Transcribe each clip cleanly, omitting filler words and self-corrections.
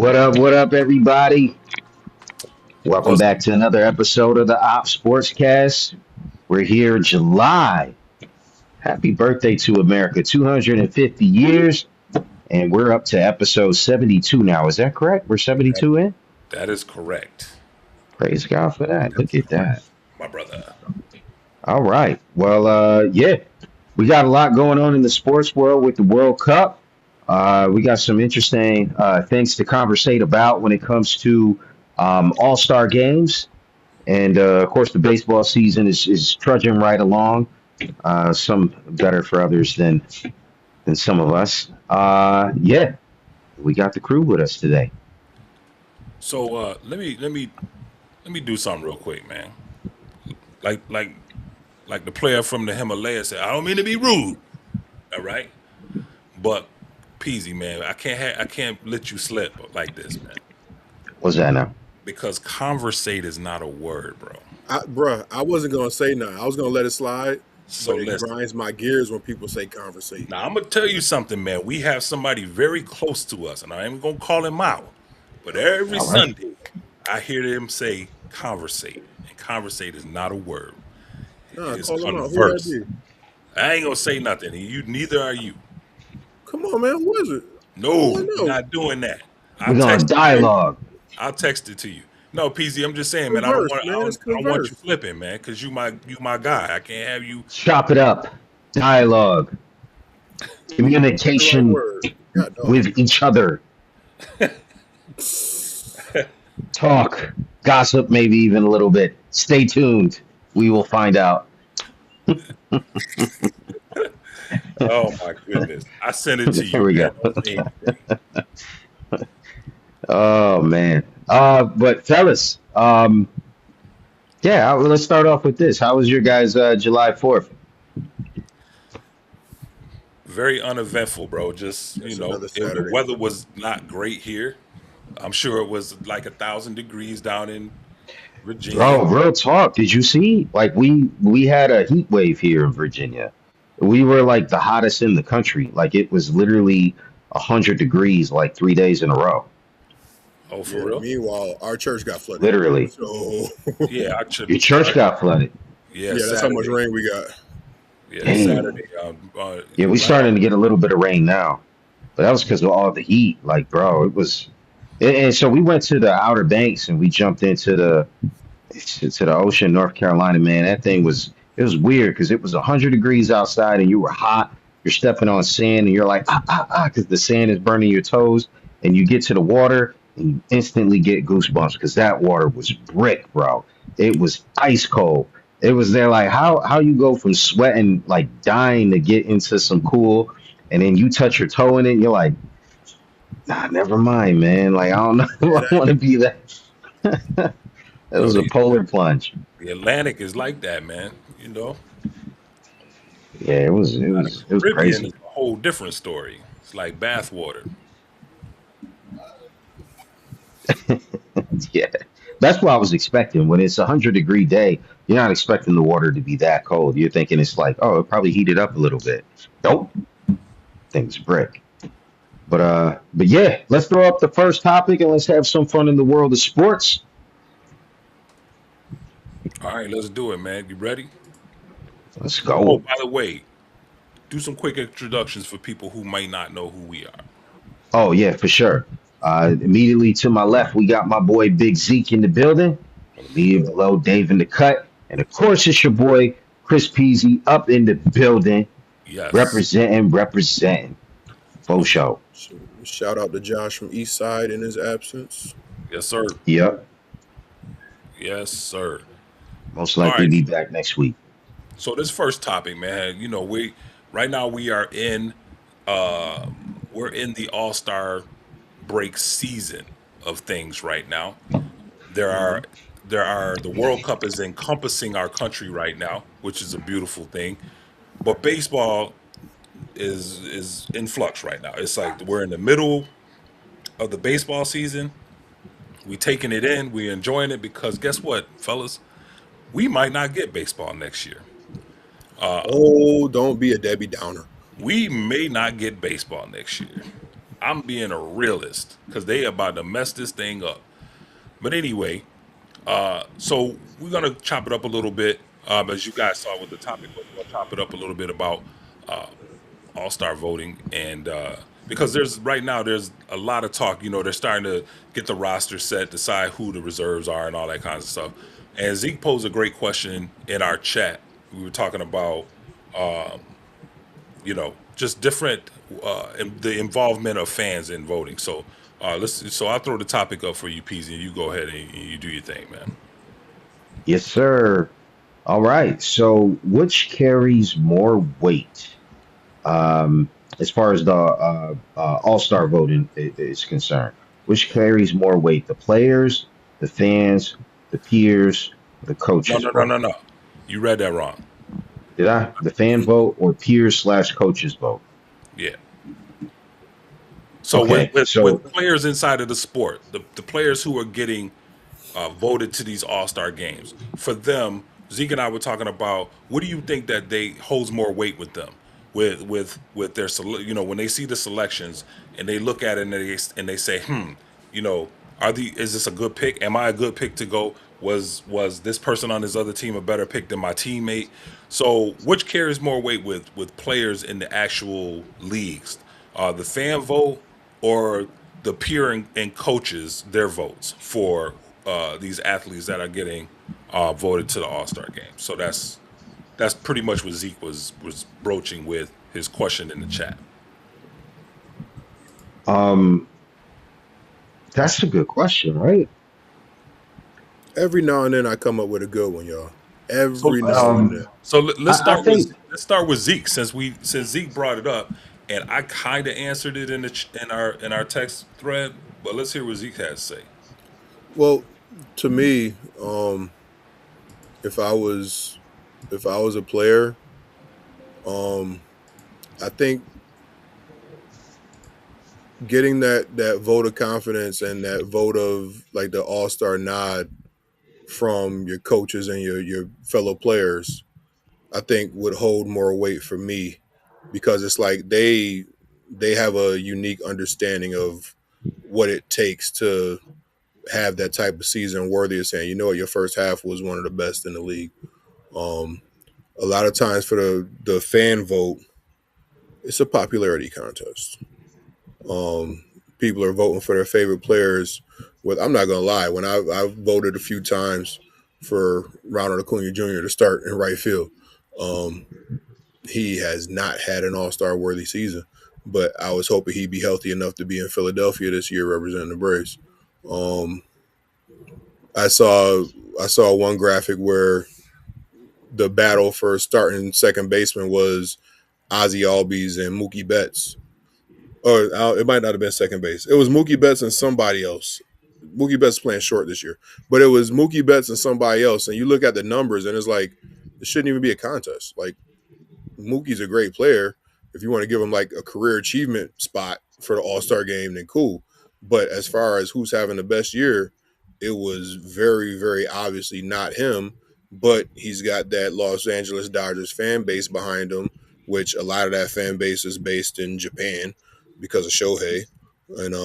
What up, everybody? Welcome What's back to another episode of the Opps SportsCast. We're here in July. Happy birthday to America, 250 years, and we're up to episode 72 now. Is that correct? We're 72 in? that is correct, Praise God for that. Look at that. my brother. All right. Well, yeah, we got a lot going on in the sports world with the World Cup. We got some interesting things to conversate about when it comes to all-star games. And of course, the baseball season is trudging right along. Some better for others than some of us. Yeah, we got the crew with us today. So let me do something real quick, man. Like like like the player from the Himalayas said. I don't mean to be rude, all right, but Peasy, man, I can't let you slip like this, man, What's that now? because conversate is not a word, bro. Bruh, I wasn't gonna say nothing. I was gonna let it slide, So but it listen. grinds my gears when people say conversate. Now I'm gonna tell you something, man. We have somebody very close to us, and I ain't gonna call him out, but every All right. Sunday I hear them say conversate, and conversate is not a word. Nah, It is call them out. Who would that converse. be? I ain't gonna say nothing. You neither are you. Come on, man. Who is it? I No, want to we're know. not doing that. We're going dialogue. I'll text it to you. No, PZ, I'm just saying, man. Converse, man. It's I don't want you converse. flipping, man, because you my guy. I can't have you. Chop it up. Dialogue. The right Communication word. God dog. with each other. Talk. Gossip, maybe even a little bit. Stay tuned. We will find out. Oh my goodness, I sent it to Here you, we man. go. Don't say anything. Oh man. But fellas, yeah, let's start off with this. How was your guys' July 4th? Very uneventful, bro. Just It's another the Saturday. weather was not great here. I'm sure it was like 1,000 degrees down in Virginia. Bro, real talk. Did you see? Like we had a heat wave here in Virginia. We were like the hottest in the country. Like it was literally 100 degrees like 3 days in a row. Oh, for Yeah. real? Meanwhile, our church got flooded. Literally. So Yeah, Your church got flooded. yeah, yeah, that's how much Saturday. rain we got. Yeah, Dang. Saturday. Yeah, we Around. starting to get a little bit of rain now. But that was because of all the heat. Like, bro, it was. And so we went to the Outer Banks and we jumped into the ocean, North Carolina. Man, that thing was it was weird because it was 100 degrees outside and you were hot. You're stepping on sand and you're like because the sand is burning your toes. And you get to the water and you instantly get goosebumps because that water was brick, bro. It was ice cold. It was there like how you go from sweating like dying to get into some cool, and then you touch your toe in it. And you're like, nah, never mind, man. Like I don't know, Yeah, I want to be that. It Yo, was a the, polar plunge. the Atlantic is like that, man. Yeah, it was Caribbean is crazy. a whole different story. It's like bathwater. Yeah, that's what I was expecting. When it's 100-degree day, you're not expecting the water to be that cold. You're thinking it's like, oh, it probably heated up a little bit. Nope, things brick. But yeah, let's throw up the first topic and let's have some fun in the world of sports. All right, let's do it, man. You ready? Let's Oh, go. by the way, do some quick introductions for people who might not know who we are. Oh yeah, for sure. Immediately to my left, we got my boy Big Zeke in the building. Immediately below, Dave in the cut, and of course it's your boy Chris Peasy up in the building, Yes. representing. Faux show. so shout out to Josh from East Side in his absence. Yes, sir. Yep. Yes, sir. Most All likely right. be back next week. So this first topic, man, we right now we are in uh we're in the All-Star break season of things right now. There Hmm. are the World Cup is encompassing our country right now, which is a beautiful thing. But baseball is in flux right now. It's like we're in the middle of the baseball season. We taking it in, we enjoying it because guess what, fellas? We might not get baseball next year. Oh, don't be a Debbie Downer. We may not get baseball next year. I'm being a realist because they about to mess this thing up. But anyway, so we're gonna chop it up a little bit. As you guys saw what the topic was, we'll chop it up a little bit about uh, All Star voting, and because there's right now there's a lot of talk. You know, they're starting to get the roster set, decide who the reserves are, and all that kind of stuff. And Zeke posed a great question in our chat. We were talking about just different the involvement of fans in voting. So let's. So I'll throw the topic up for you, Peasy, and you go ahead and you do your thing, man. Yes, sir. All right. So, which carries more weight as far as the All Star voting is concerned? Which carries more weight? The players, the fans, the peers, the No, coaches no, no, vote? no, no. You read that wrong. Did I? The fan vote or peers slash coaches vote? Yeah. So with Okay. with, with So, players inside of the sport, the players who are getting voted to these All Star games, for them, Zeke and I were talking about what do you think that they holds more weight with them, with their when they see the selections and they look at it and they say, you know, is this a good pick? Am I a good pick to go? Was this person on this other team a better pick than my teammate? So which carries more weight with players in the actual leagues, the fan vote or the peer and coaches their votes for these athletes that are getting voted to the All Star game? So that's pretty much what Zeke was broaching with his question in the chat. um, that's a good question, right? Every now and then I come up with a good one, y'all. So Every now and Um, then. I think, let's start with Zeke since Zeke brought it up, and I kind of answered it in our text thread. But let's hear what Zeke has to say. Well, to me, if I was if I was a player, um, I think getting that vote of confidence and that vote of like the All Star nod from your coaches and your fellow players, I think would hold more weight for me because it's like they have a unique understanding of what it takes to have that type of season worthy of saying, you know what, your first half was one of the best in the league. Um, a lot of times for the fan vote, it's a popularity contest. People are voting for their favorite players. With I'm not gonna lie, when I've voted a few times for Ronald Acuna Jr. to start in right field, um, he has not had an All Star worthy season. But I was hoping he'd be healthy enough to be in Philadelphia this year representing the Braves. Um, I saw I saw one graphic where the battle for starting second baseman was Ozzy Albies and Mookie Betts. Or it might not have been second base. It was Mookie Betts and somebody else. Mookie Betts is playing short this year, but it was Mookie Betts and somebody else. And you look at the numbers, and it's like it shouldn't even be a contest. Like Mookie's a great player. If you want to give him like a career achievement spot for the All Star game, then cool. But as far as who's having the best year, it was very, very obviously not him. But he's got that Los Angeles Dodgers fan base behind him, which a lot of that fan base is based in Japan because of Shohei. And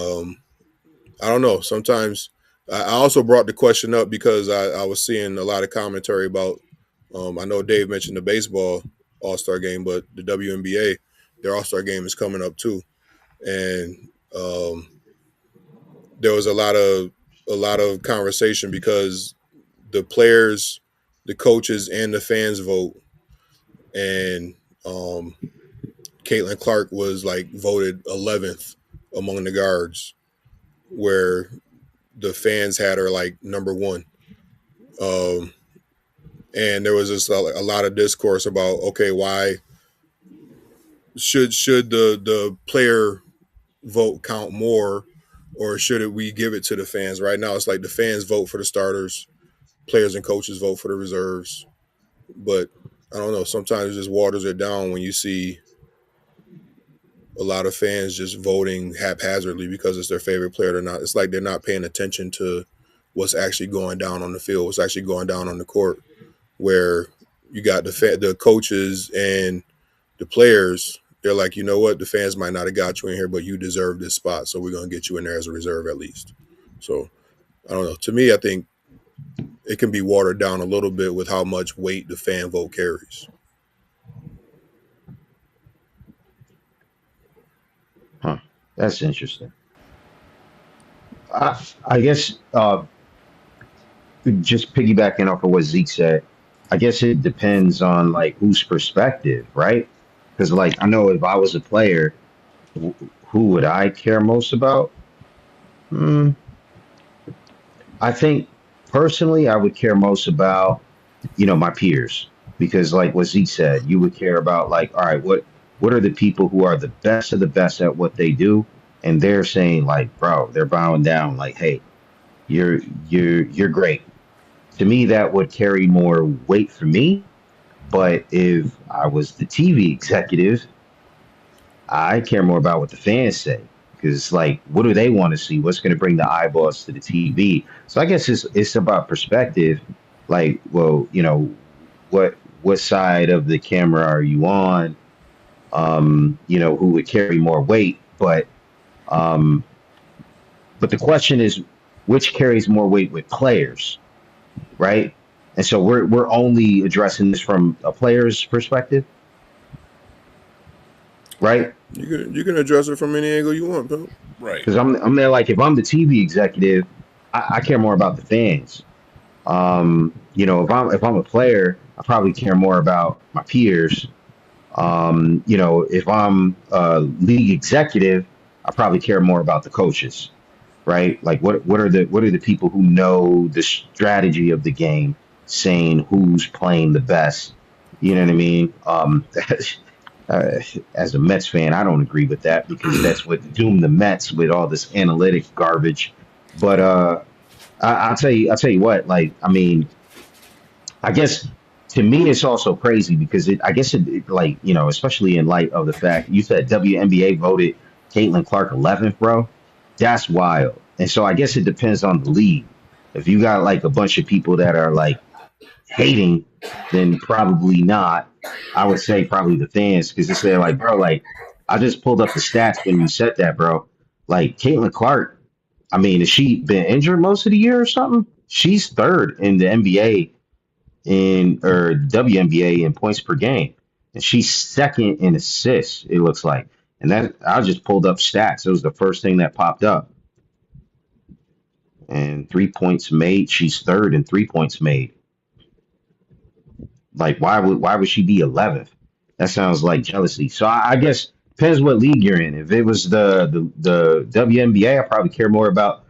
I don't know. Sometimes I also brought the question up because I was seeing a lot of commentary about. I know Dave mentioned the baseball All Star game, but the WNBA, their All Star game is coming up too, and um, there was a lot of conversation because the players, the coaches, and the fans vote, and um, Caitlin Clark was like voted 11th among the guards, where the fans had her like number one. Um, and there was just a lot of discourse about okay, why should the player vote count more, or should we give it to the fans? Right now, it's like the fans vote for the starters, players and coaches vote for the reserves. But I don't know. Sometimes it just waters it down when you see a lot of fans just voting haphazardly because it's their favorite player or not. It's like they're not paying attention to what's actually going down on the field, what's actually going down on the court, where you got the coaches and the players. They're like, you know what, the fans might not have got you in here, but you deserve this spot, so we're gonna get you in there as a reserve at least. So I don't know. To me, I think it can be watered down a little bit with how much weight the fan vote carries. Huh. That's interesting. I guess just piggybacking off of what Zeke said, I guess it depends on like whose perspective, right? Because like I know if I was a player, who would I care most about? Hmm, I think personally, I would care most about my peers because like what Zeke said, you would care about like, all right, what are the people who are the best of the best at what they do, and they're saying like, bro, they're bowing down like, hey, you're great. To me, that would carry more weight for me. But if I was the TV executive, I care more about what the fans say because, like, what do they want to see? What's going to bring the eyeballs to the TV? So I guess it's about perspective. Like, well, what side of the camera are you on? Who would carry more weight? Um, but the question is, which carries more weight with players, right? And so we're only addressing this from a player's perspective, right? You can address it from any angle you want, pal. Right. Because I'm there like if I'm the TV executive, I care more about the fans. If I'm a player, I probably care more about my peers. If I'm a league executive, I probably care more about the coaches, right? Like what are the people who know the strategy of the game, saying who's playing the best. You know what I mean? Uh, as a Mets fan, I don't agree with that because that's what doomed the Mets with all this analytic garbage. But I'll tell you what. Like, I mean, I guess to me, it's also crazy because I guess like especially in light of the fact you said WNBA voted Caitlin Clark 11th, bro. That's wild. And so I guess it depends on the league. If you got like a bunch of people that are like hating, then probably not. I would say probably the fans because it's like, bro, like I just pulled up the stats when you said that, bro. Like Caitlin Clark, I mean, has she been injured most of the year or something? She's third in the NBA or WNBA in points per game, and she's second in assists. It looks like, and that I just pulled up stats. It was the first thing that popped up. And 3 points made, she's third in 3 points made. Like, why would she be 11th? That sounds like jealousy. So I guess depends what league you're in. If it was the WNBA, I probably care more about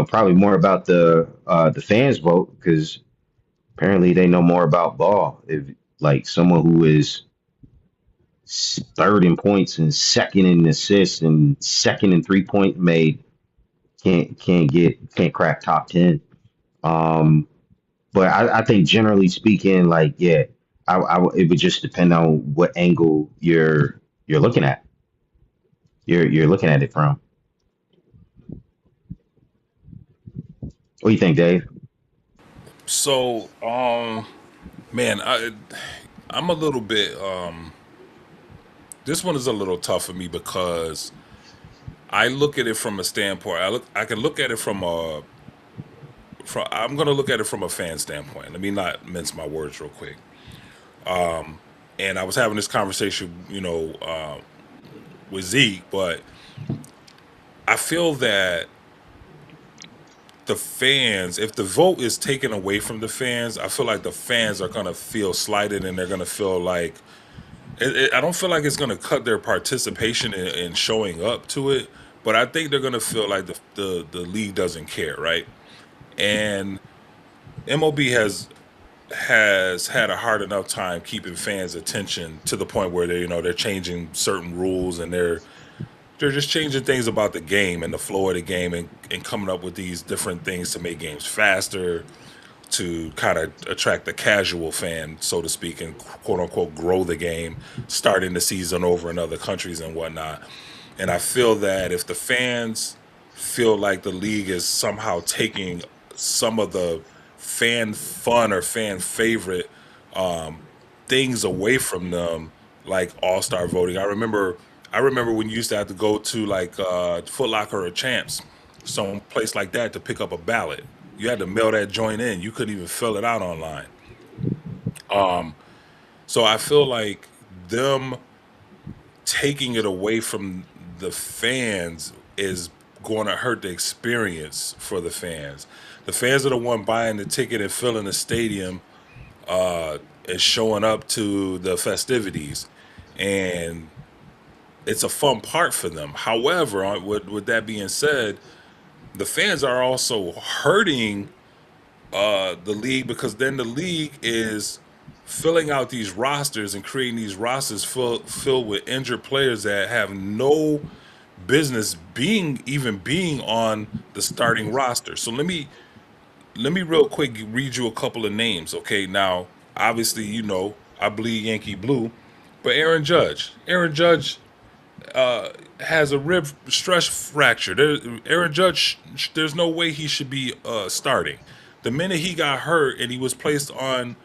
probably more about the fans vote because apparently they know more about ball. If like someone who is third in points and second in assists and second in 3 point made can't crack top 10. Um, but I think generally speaking, like yeah, it would just depend on what angle you're looking at. You're looking at it from. What do you think, Dave? So, man, I'm a little bit. This one is a little tough for me because I look at it from a standpoint. I can look at it I'm gonna look at it from a fan standpoint. Let me not mince my words real quick. And I was having this conversation, with Zeke, but I feel that the fans, if the vote is taken away from the fans, I feel like the fans are gonna feel slighted and they're gonna feel like I don't feel like it's gonna cut their participation in showing up to it, but I think they're gonna feel like the league doesn't care, right? And MLB has had a hard enough time keeping fans' attention to the point where they're changing certain rules and they're just changing things about the game and the flow of the game and coming up with these different things to make games faster, to kind of attract the casual fan, so to speak, and quote unquote grow the game, starting the season over in other countries and whatnot. And I feel that if the fans feel like the league is somehow taking some of the fan fun or fan favorite things away from them, like all-star voting. I remember when you used to have to go to like Foot Locker or Champs, some place like that to pick up a ballot. You had to mail that joint in. You couldn't even fill it out online. So I feel like them taking it away from the fans is going to hurt the experience for the fans. The fans are the one buying the ticket and filling the stadium and showing up to the festivities, and it's a fun part for them. However, with that being said, the fans are also hurting the league because then the league is filling out these rosters and creating these rosters filled with injured players that have no business being on the starting roster. So let me real quick read you a couple of names. Okay, now obviously I bleed Yankee blue, but Aaron Judge has a rib stress fracture. Aaron Judge, there's no way he should be starting. The minute he got hurt and he was placed on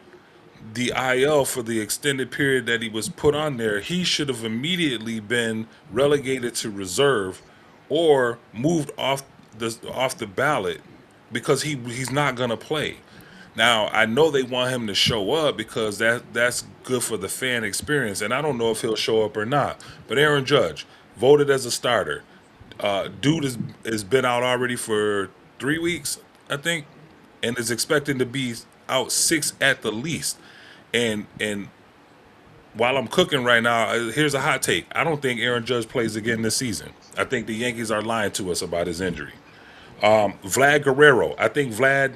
the IL for the extended period that he was put on there, he should have immediately been relegated to reserve or moved off the ballot because he's not gonna play. Now I know they want him to show up because that's good for the fan experience, and I don't know if he'll show up or not. But Aaron Judge voted as a starter. Dude has been out already for 3 weeks, I think, and is expecting to be out 6 at the least. And while I'm cooking right now, here's a hot take. I don't think Aaron Judge plays again this season. I think the Yankees are lying to us about his injury. Vlad Guerrero. I think Vlad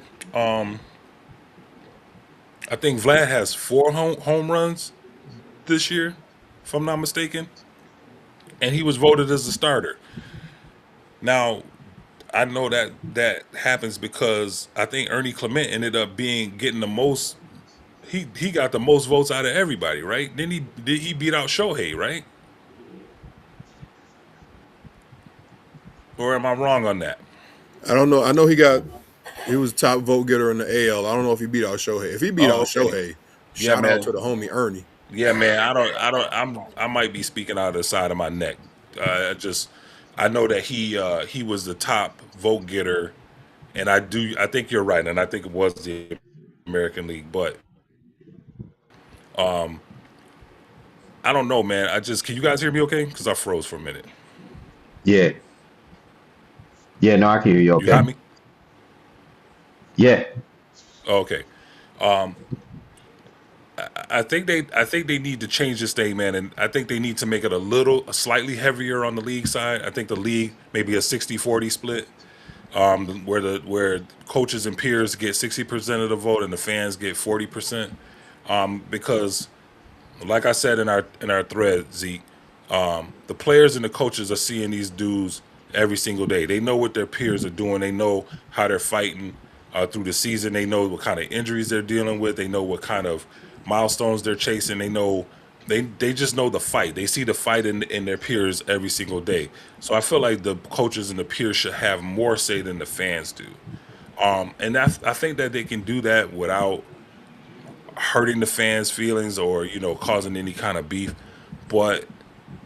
has 4 home runs this year, if I'm not mistaken, and he was voted as a starter. Now, I know that happens because I think Ernie Clement ended up being getting the most. He got the most votes out of everybody, right? Then he beat out Shohei, right? Or am I wrong on that? I don't know. I know he was top vote getter in the AL. I don't know if he beat out Shohei. If he beat Oh, out okay. Shohei, Yeah, shout out man. to the homie Ernie. Yeah, man. I might be speaking out of the side of my neck. I know that he was the top vote getter, and I think you're right, and I think it was the American League, but I don't know, man. Can you guys hear me okay? Because I froze for a minute. Yeah. Yeah, no, I can hear you You got okay. me? Yeah. Oh, okay. Um, I think they need to change this thing, man, and I think they need to make it a slightly heavier on the league side. I think the league maybe a 60-40 split, where coaches and peers get 60% of the vote and the fans get 40%. Because like I said in our thread, Zeke, the players and the coaches are seeing these dudes every single day. They know what their peers are doing. They know how they're fighting through the season. They know what kind of injuries they're dealing with. They know what kind of milestones they're chasing. They just know the fight. They see the fight in their peers every single day. So I feel like the coaches and the peers should have more say than the fans do. And I think that they can do that without hurting the fans' feelings or causing any kind of beef. But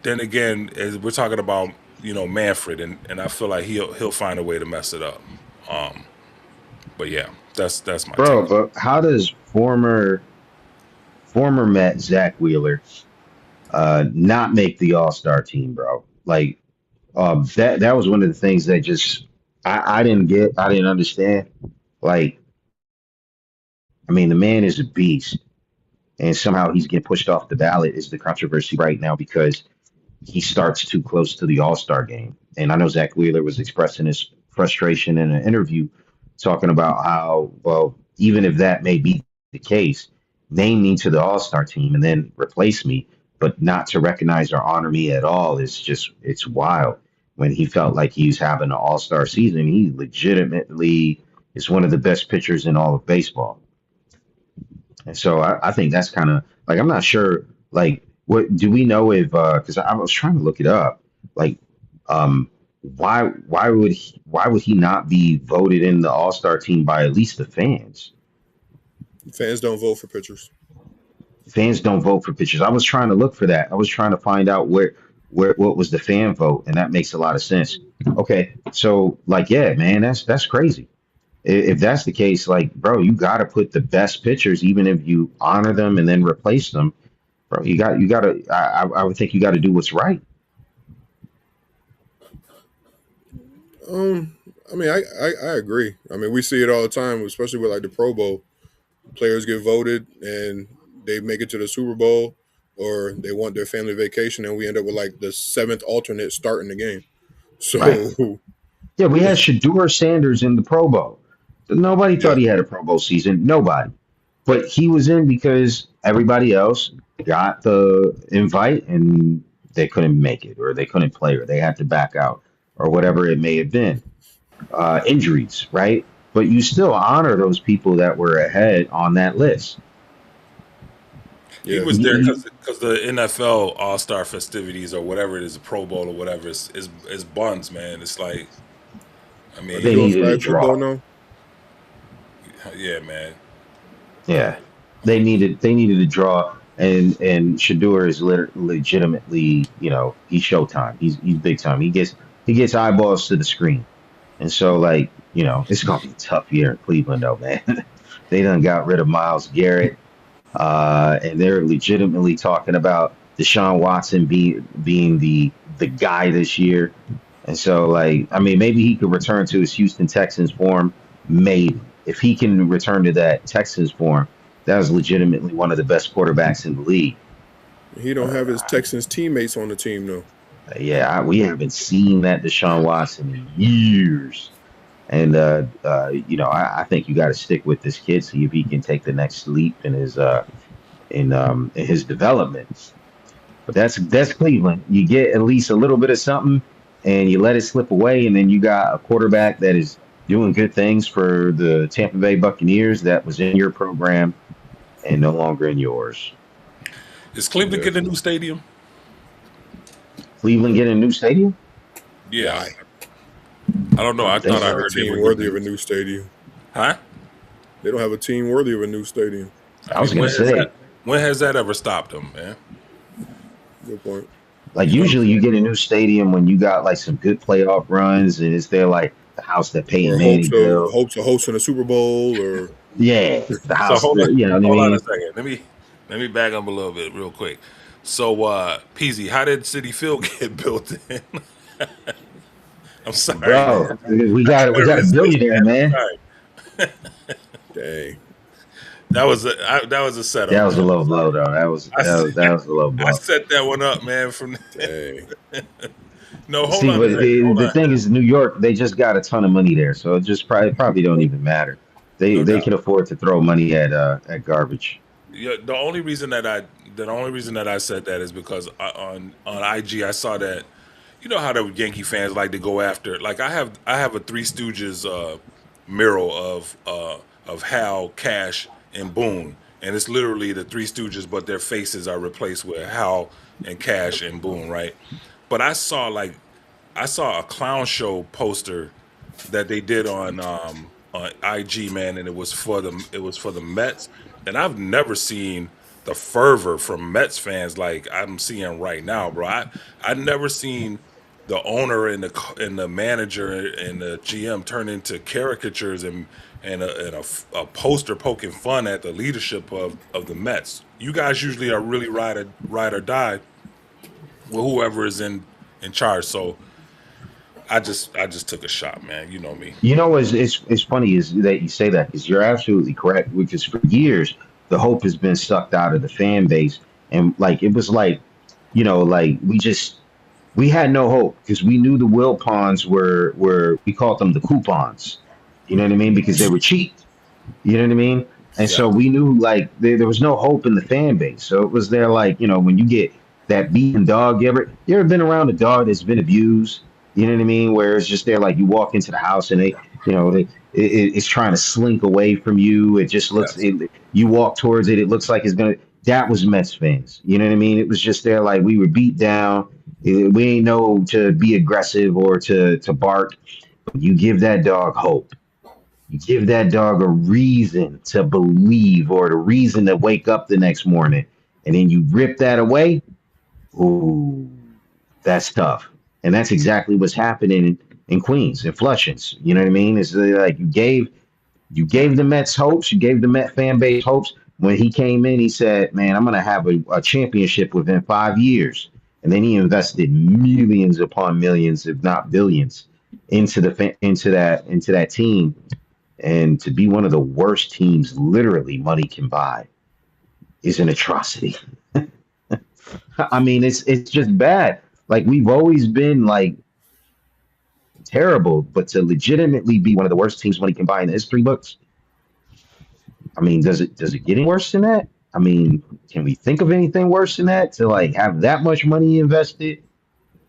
then again, as we're talking about Manfred, and I feel like he'll find a way to mess it up. Um, but yeah, that's my take Bro, on it. but how does former Met Zach Wheeler not make the All-Star team, bro? Like that was one of the things that just I didn't get, I didn't understand. Like, I mean, the man is a beast, and somehow he's getting pushed off the ballot is the controversy right now because he starts too close to the All Star game. And I know Zach Wheeler was expressing his frustration in an interview, talking about how, well, even if that may be the case, name me to the All Star team and then replace me, but not to recognize or honor me at all is just, it's wild. When he felt like he was having an All Star season, he legitimately is one of the best pitchers in all of baseball. And so I think that's kind of like I'm not sure like what do we know if because I was trying to look it up like why would he not be voted in the All Star team by at least the fans? Fans don't vote for pitchers. Fans don't vote for pitchers. I was trying to look for that. I was trying to find out where what was the fan vote, and that makes a lot of sense. Okay, so like, yeah, man, that's crazy. If that's the case, like, bro, you got to put the best pitchers, even if you honor them and then replace them, bro. You got to. I would think you got to do what's right. I mean, I agree. I mean, we see it all the time, especially with like the Pro Bowl. Players get voted and they make it to the Super Bowl, or they want their family vacation, and we end up with like the seventh alternate starting the game. Right. So Yeah, we had Shador Sanders in the Pro Bowl. Nobody yeah, thought he had a Pro Bowl season. Nobody. But he was in because everybody else got the invite and they couldn't make it, or they couldn't play, or they had to back out, or whatever it may have been. Injuries, right? But you still honor those people that were ahead on that list. He yeah, was there You- because the NFL All Star festivities or whatever it is, the Pro Bowl or whatever, is buns, man. It's like, I are mean, they they doing needed a flag football draw. now? yeah, man. Yeah, they needed a draw, and Shador is legitimately, he's Showtime. He's big time. He gets eyeballs to the screen, and so like it's gonna be a tough year in Cleveland though, man. They done got rid of Miles Garrett, and they're legitimately talking about Deshaun Watson being the guy this year. And so, like, I mean, maybe he could return to his Houston Texans form. Maybe if he can return to that Texans form, that was legitimately one of the best quarterbacks in the league. He don't have his Texans teammates on the team though. Yeah, we haven't seen that Deshaun Watson in years. And I think you got to stick with this kid, see if he can take the next leap in his development. But that's Cleveland. You get at least a little bit of something, and you let it slip away, and then you got a quarterback that is doing good things for the Tampa Bay Buccaneers that was in your program and no longer in yours. Is Cleveland Yeah. getting a new stadium? Cleveland getting a new stadium? Yeah, Why? I don't know. I I don't think thought They I don't so. have a heard they team were worthy of getting a new stadium. huh? They don't have a team worthy of a new stadium. I I was mean, gonna say, when has that ever stopped them, man? Good point. like You know what I'm usually you saying? get a new stadium when you got like some good playoff runs, and it's there like the house that Peyton Or Manning built. hopes of hosting a Super Bowl, or Yeah, the So house, you know what I hold on a mean? second. Let me back up a little bit real quick. So, Peasy, how did City Field get built in? I'm sorry, man. Bro, we got a Resist, billionaire, man. I'm man. sorry. dang, That was a That setup, was man. a I'm low blow, sorry. though. That was I that set, was that was a low I blow. set that one up, man. From dang. no, hold See, on a but second. the, Hold the on. thing is, New York, they just got a ton of money there, so it just probably don't even matter. They No they doubt. can afford to throw money at garbage. Yeah, the only reason that I said that is because on IG I saw that how the Yankee fans like to go after, like I have a Three Stooges mural of Hal, Cash, and Boone, and it's literally the Three Stooges, but their faces are replaced with Hal and Cash and Boone, right? But I saw a clown show poster that they did on IG, man, and it was for the Mets, and I've never seen the fervor from Mets fans like I'm seeing right now, bro. I never seen the owner and the manager and the GM turn into caricatures and a poster poking fun at the leadership of the Mets. You guys usually are really ride or die with whoever is in charge. So I just took a shot, man. You know me. You know, it's funny is that you say that because you're absolutely correct. Because for years the hope has been sucked out of the fan base, and like it was like, like we had no hope because we knew the Will Pawns were we called them the coupons. You know what I mean? Because they were cheap. You know what I mean? And Yeah. so we knew like there was no hope in the fan base. So it was there like, when you get that beaten dog, you ever been around a dog that's been abused? You know what I mean? Where it's just there like you walk into the house and it's trying to slink away from you. It just looks Yes. you walk towards it, it looks like it's gonna that was Mets fans. You know what I mean? It was just there like we were beat down. We ain't know to be aggressive or to bark. You give that dog hope. You give that dog a reason to believe or the reason to wake up the next morning. and then you rip that away, ooh, that's tough. And that's exactly what's happening in Queens, in Flushings. You know what I mean? It's like you gave the Mets hopes, you gave the Met fan base hopes. When he came in, he said, "Man, I'm going to have a championship within 5 years." And then he invested millions upon millions, if not billions, into that team, and to be one of the worst teams, literally, money can buy, is an atrocity. I mean, it's just bad. Like we've always been like terrible, but to legitimately be one of the worst teams money can buy in the history books, I mean, does it get any worse than that? I mean, can we think of anything worse than that? To like have that much money invested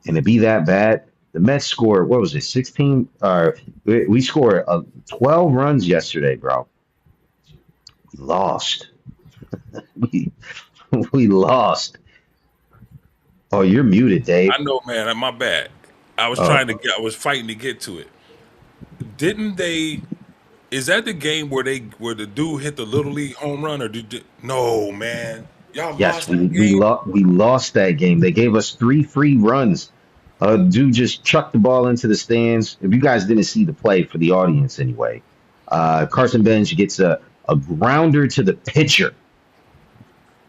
and to be that bad? The Mets scored what was it, 16? We scored 12 runs yesterday, bro. We lost. We we lost. Oh, you're muted, I Dave. know, man. My bad. Oh, I was fighting to get to it. Didn't they? Is that the game where the dude hit the little league home run, or no, man? Y'all yes, lost we that we game. lost. We lost that game. They gave us three free runs. Dude just chucked the ball into the stands. If you guys didn't see the play, for the audience anyway, Carson Bench gets a grounder to the pitcher.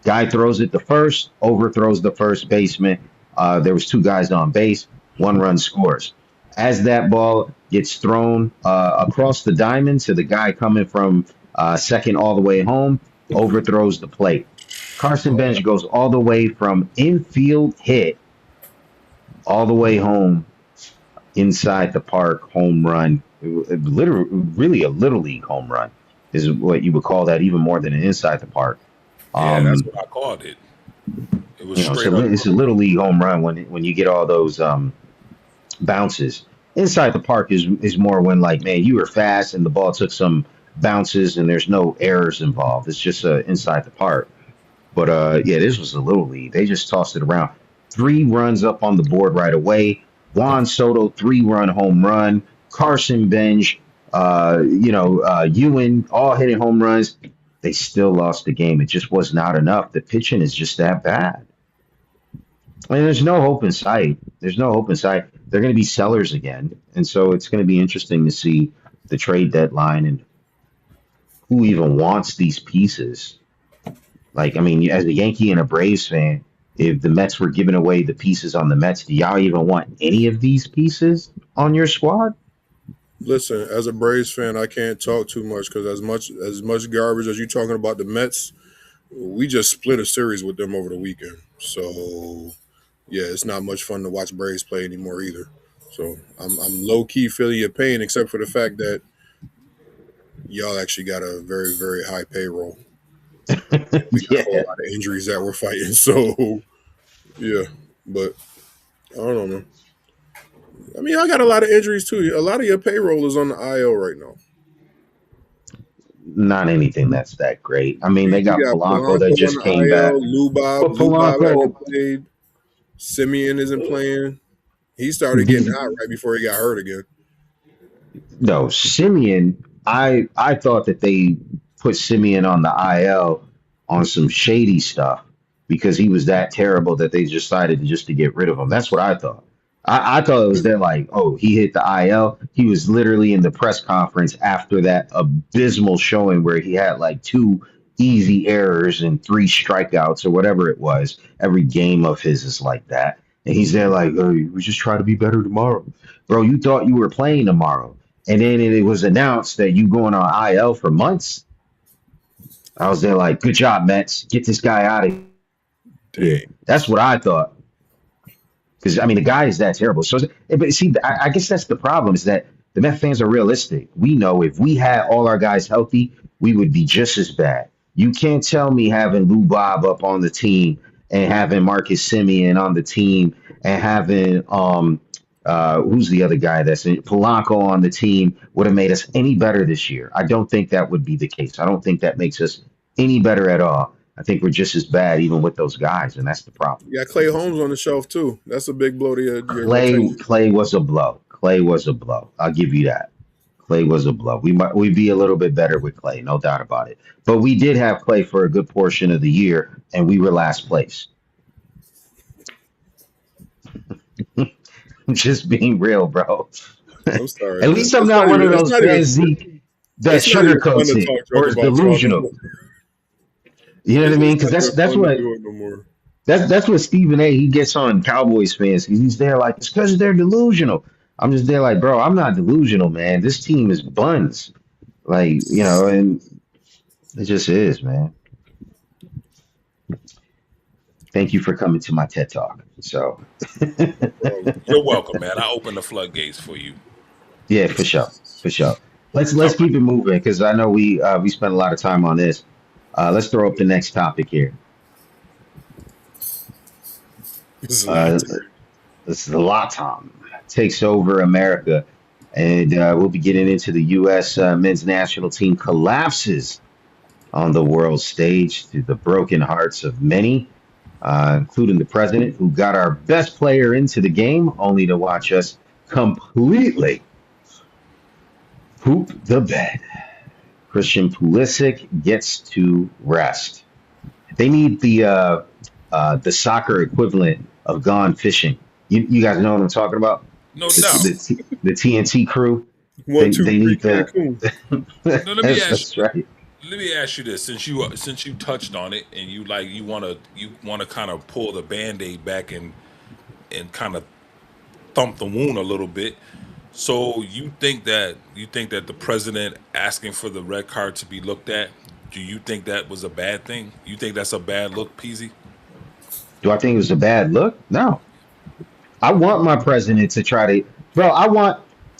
Guy throws it to first, overthrows the first baseman. There was two guys on base. One run scores. As that ball gets thrown across the diamond to the guy coming from second all the way home, overthrows the plate. Carson Bench goes all the way from infield hit all the way home inside the park, home run. Literally, really a little league home run is what you would call that, even more than an inside the park. Yeah, that's Um, what I called it. It was it's straight a up. it's a little league home run when you get all those bounces. Inside the park is more when, like, man, you were fast and the ball took some bounces and there's no errors involved. It's just inside the park. But yeah, this was a little league. They just tossed it around. 3 runs up on the board right away. Juan Soto 3-run home run. Carson Bench, Ewan all hitting home runs. They still lost the game. It just was not enough. The pitching is just that bad. I mean, there's no hope in sight. There's no hope in sight. They're going to be sellers again, and so it's going to be interesting to see the trade deadline and who even wants these pieces. Like, I mean, as a Yankee and a Braves fan, if the Mets were giving away the pieces on the Mets, do y'all even want any of these pieces on your squad? Listen, as a Braves fan, I can't talk too much because as much garbage as you talking about the Mets, we just split a series with them over the weekend. So yeah, it's not much fun to watch Braves play anymore either. So I'm low key feeling your pain, except for the fact that y'all actually got a very very high payroll. We got a whole Yeah, lot of injuries that we're fighting. So yeah, but I don't know, man. I mean, I got a lot of injuries too. A lot of your payroll is on the IL right now. not anything that's that great. I mean, they You got got Polanco that Polanco on just the came back, IL, Lubob. but Lubob Polanco, hasn't played. Simeon isn't playing. He started getting hot right before he got hurt again. no, Simeon. I thought that they put Simeon on the IL on some shady stuff because he was that terrible that they decided to get rid of him. That's what I thought. I thought it was that, like, oh, he hit the IL. He was literally in the press conference after that abysmal showing where he had like two easy errors and three strikeouts or whatever it was. Every game of his is like that. And he's there like, oh, we just try to be better tomorrow. Bro, you thought you were playing tomorrow. And then it was announced that you going on IL for months. I was there like, good job, Mets. Get this guy out of here. Dang. That's what I thought. Because I mean, the guy is that terrible. So, but see, I guess that's the problem is that the Met fans are realistic. We know if we had all our guys healthy, we would be just as bad. You can't tell me having Lou Bob up on the team and having Marcus Simeon on the team and having who's the other guy that's in Polanco on the team would have made us any better this year. I don't think that would be the case. I don't think that makes us any better at all. I think we're just as bad even with those guys, and that's the problem. You got Clay Holmes on the shelf too. That's a big blow to your Clay rotation. Clay was a blow. Clay was a blow. I'll give you that. Clay was a blow. We'd be a little bit better with Clay, no doubt about it. But we did have Clay for a good portion of the year, and we were last place. Just being real, bro. I'm sorry, At man. least I'm not one of It's those not even fans, Zeke, that it's not even fun sugarcoats to it talk or junk is about y'all no delusional. more. You know what I mean? It's Because not that's even that's fun to what do it no more. that's what Stephen A. He gets on Cowboys fans. He's there like it's because they're delusional. I'm just there like, bro, I'm not delusional, man. This team is buns, like and it just is, man. Thank you for coming to my TED Talk. So, No problem. You're welcome, man. I opened the floodgates for you. yeah, for sure, for sure. All Let's right. keep it moving because I know we spent a lot of time on this. Let's throw up the next topic here. Uh, Zlatan. this is the Latam takes over America, and we'll be getting into the U.S. Men's national team collapses on the world stage to the broken hearts of many, including the president, who got our best player into the game, only to watch us completely poop the bed. Christian Pulisic gets to rest. They need the soccer equivalent of gone fishing. You guys know what I'm talking about? No The doubt. the TNT crew. One, two, They three, need the. Cancun. No, let me ask. That's right. Let me ask you this: since you touched on it, and you wanna kind of pull the band-aid back and kind of thump the wound a little bit. So you think that the president asking for the red card to be looked at? Do you think that was a bad thing? You think that's a bad look, Peasy? Do I think it was a bad look? No. I want my president to try to, bro.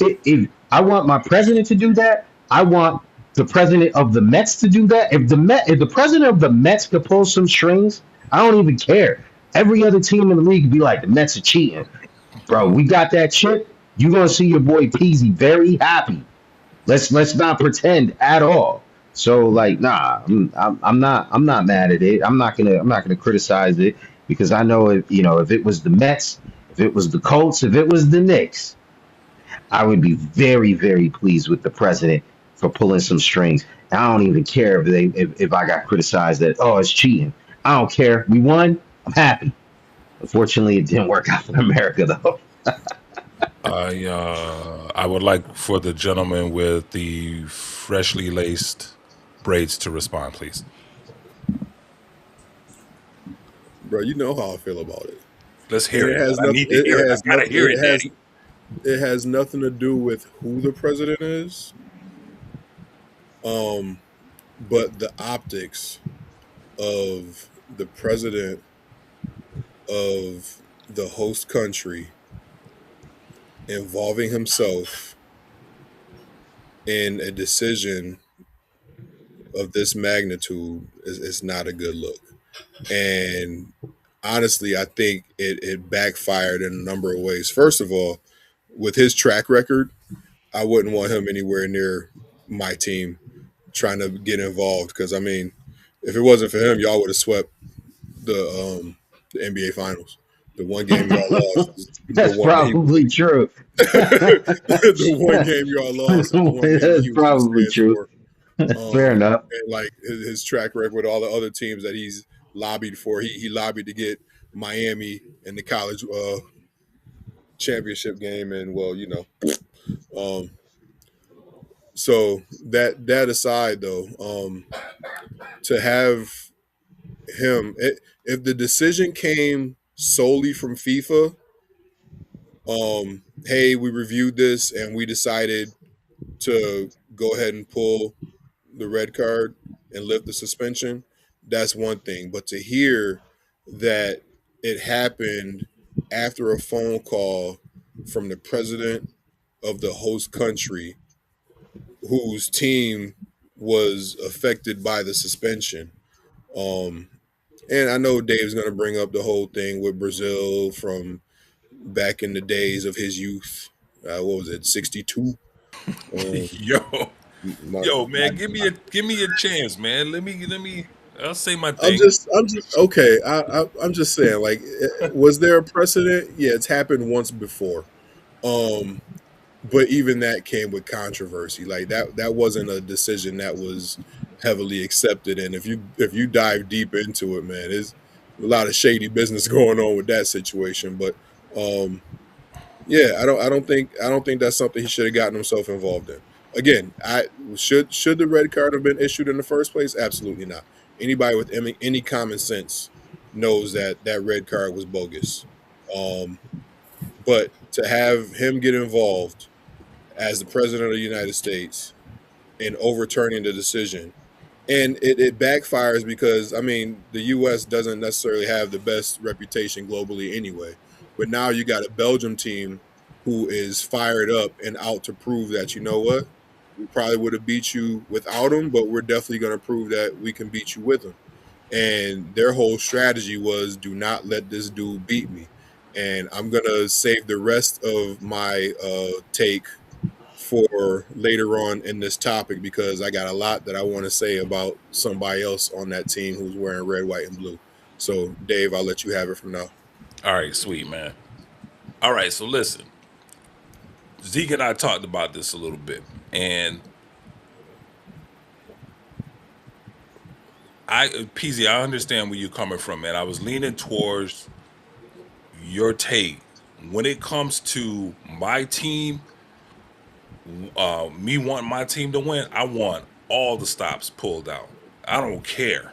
If I want my president to do that, I want the president of the Mets to do that. If the president of the Mets could pull some strings, I don't even care. Every other team in the league would be like the Mets are cheating, bro. We got that chip. You're gonna see your boy Peasy very happy. Let's not pretend at all. So like, nah, I'm not mad at it. I'm not gonna criticize it because I know if it was the Mets, if it was the Colts, if it was the Knicks, I would be very very pleased with the president for pulling some strings. I don't even care if I got criticized that it's cheating. I don't care. We won. I'm happy. Unfortunately, it didn't work out for America though. I would like for the gentleman with the freshly laced braids to respond, please. Bro, you know how I feel about it. Let's And hear it, man. I need to hear it. I gotta hear it, Daddy. it has nothing to do with who the president is. Um, but the optics of the president of the host country involving himself in a decision of this magnitude is not a good look. And honestly, I think it backfired in a number of ways. First of all, with his track record, I wouldn't want him anywhere near my team trying to get involved because I mean, if it wasn't for him, y'all would have swept the NBA Finals. The one game y'all lost is the That's one that he was probably true. the one game y'all lost is the one game that That's he was in the probably stands true. for. Fair enough. And like his track record with all the other teams that he's lobbied for, he lobbied to get Miami in the college championship game, and well, um, so that aside though, to have if the decision came solely from FIFA, hey, we reviewed this and we decided to go ahead and pull the red card and lift the suspension, that's one thing. But to hear that it happened after a phone call from the president of the host country whose team was affected by the suspension. Um, and I know Dave's going to bring up the whole thing with Brazil from back in the days of his youth. What was it, 62? Um, yo, my, yo, my, man, give me a chance, man. Let me. I'll say my I'm thing. just, I'm just okay. I'm just saying, like, was there a precedent? Yeah, it's happened once before. Um, but even that came with controversy. Like that wasn't a decision that was heavily accepted. And if you dive deep into it, man, there's a lot of shady business going on with that situation. But um yeah, I don't think that's something he should have gotten himself involved in. Again, I should the red card have been issued in the first place? Absolutely not. Anybody with any common sense knows that that red card was bogus. Um, but to have him get involved as the president of the United States in overturning the decision, and it backfires because I mean the U.S. doesn't necessarily have the best reputation globally anyway. But now you got a Belgium team who is fired up and out to prove that you know what, we probably would have beat you without him, but we're definitely going to prove that we can beat you with him. And their whole strategy was do not let this dude beat me. And I'm gonna save the rest of my take for later on in this topic because I got a lot that I want to say about somebody else on that team who's wearing red, white, and blue. So, Dave, I'll let you have it from now. All right, sweet man. All right, so listen, Zeke and I talked about this a little bit, and PZ, I understand where you're coming from, man. I was leaning towards your take when it comes to my team. Me wanting my team to win, I want all the stops pulled out. I don't care.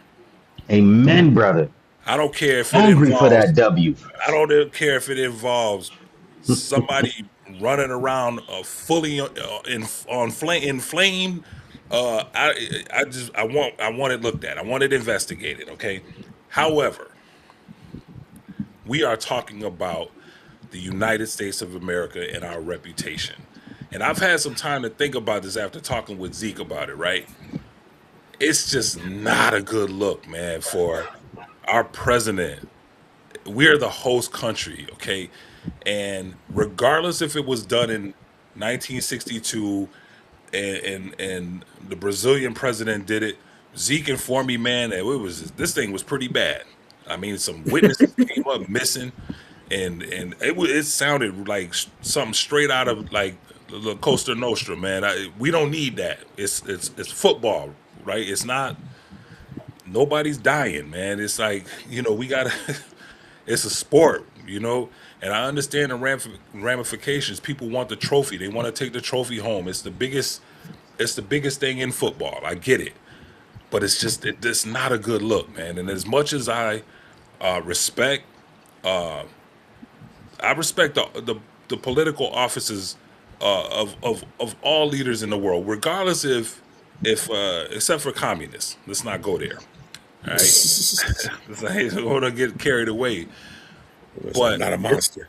Amen, brother. I don't care if it Hungry for involves. that W. I don't care if it involves somebody running around fully inflamed. I want it looked at. I want it investigated. Okay. However, we are talking about the United States of America and our reputation. And I've had some time to think about this after talking with Zeke about it, right? It's just not a good look, man, for our president. We're the host country, okay? And regardless if it was done in 1962 and the Brazilian president did it, Zeke informed me, man, that this thing was pretty bad. I mean, some witnesses came up missing, and it sounded like something straight out of like the Costa Nostra, man. We don't need that. It's football, right? It's not. Nobody's dying, man. It's like we gotta. It's a sport, and I understand the ramifications. People want the trophy. They want to take the trophy home. It's the biggest. It's the biggest thing in football. I get it, but it's not a good look, man. And as much as uh, respect, uh, I respect the political offices of all leaders in the world, regardless if except for communists. Let's not go there. All right, I don't want to get carried away, Listen, I'm but not a monster.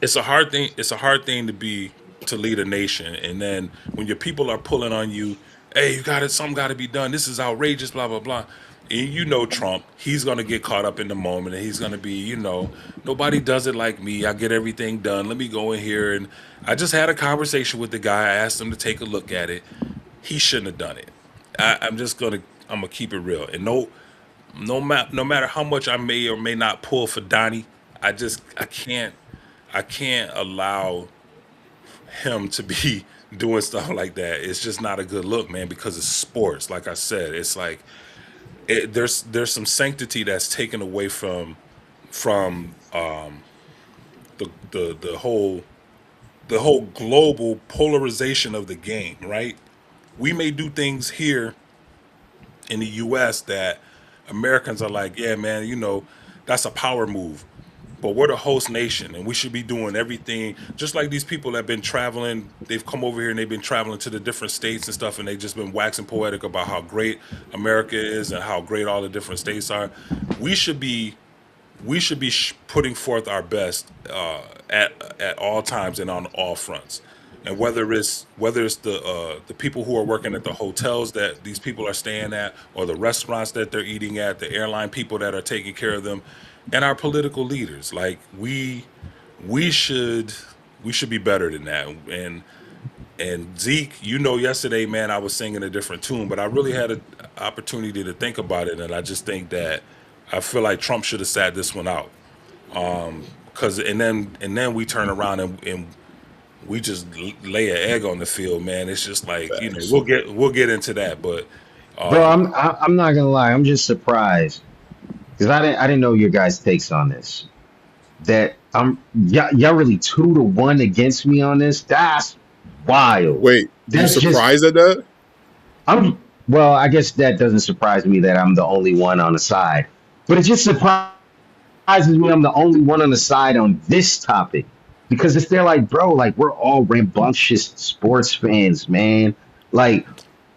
it's a hard thing. It's a hard thing to lead a nation, and then when your people are pulling on you, hey, you got it. Something got to be done. This is outrageous. Blah blah blah. And Trump, he's gonna get caught up in the moment, and he's gonna be, nobody does it like me. I get everything done. Let me go in here, and I just had a conversation with the guy. I asked him to take a look at it. He shouldn't have done it. I'm gonna keep it real, and no matter how much I may or may not pull for Donnie, I can't allow him to be doing stuff like that. It's just not a good look, man, because it's sports. Like I said, it's like there's some sanctity that's taken away from the whole global polarization of the game, right? We may do things here in the US that Americans are like, yeah, man, that's a power move. But we're the host nation, and we should be doing everything. Just like these people that have been traveling, they've come over here and they've been traveling to the different states and stuff, and they've just been waxing poetic about how great America is and how great all the different states are. We should be putting forth our best at all times and on all fronts. And whether it's the people who are working at the hotels that these people are staying at, or the restaurants that they're eating at, the airline people that are taking care of them, and our political leaders, like we should be better than that. And Zeke, yesterday, man, I was singing a different tune, but I really had an opportunity to think about it, and I just think that I feel like Trump should have sat this one out. Cause and then we turn around and we just lay an egg on the field, man. It's just like Facts. we'll get into that, but Bro, um, I'm not gonna lie. I'm just surprised because I didn't know your guys' takes on this. That y'all really 2-1 against me on this. That's wild. Wait, you That's just surprised at that? I'm well. I guess that doesn't surprise me that I'm the only one on the side, but it just surprises me I'm the only one on the side on this topic because if they're like, bro, like we're all rambunctious sports fans, man. Like,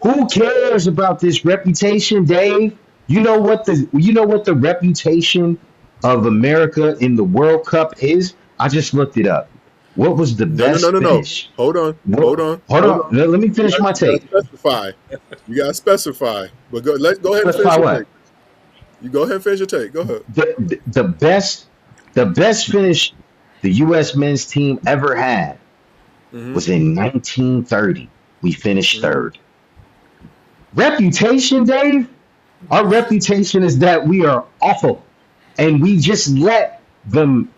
who cares about this reputation, Dave? You know what the reputation of America in the World Cup is? I just looked it up. What was the No, no, no, best no, no. finish? Hold on, hold What, on, hold hold on. on. Let me finish my You gotta take. specify. You gotta specify. But go ahead and finish Specify your what? take. You go ahead and finish your take. Go ahead. The best finish the U.S. men's team ever had Mm-hmm. was in 1930. We finished Mm-hmm. third. Reputation, Dave. Our reputation is that we are awful, and we just let them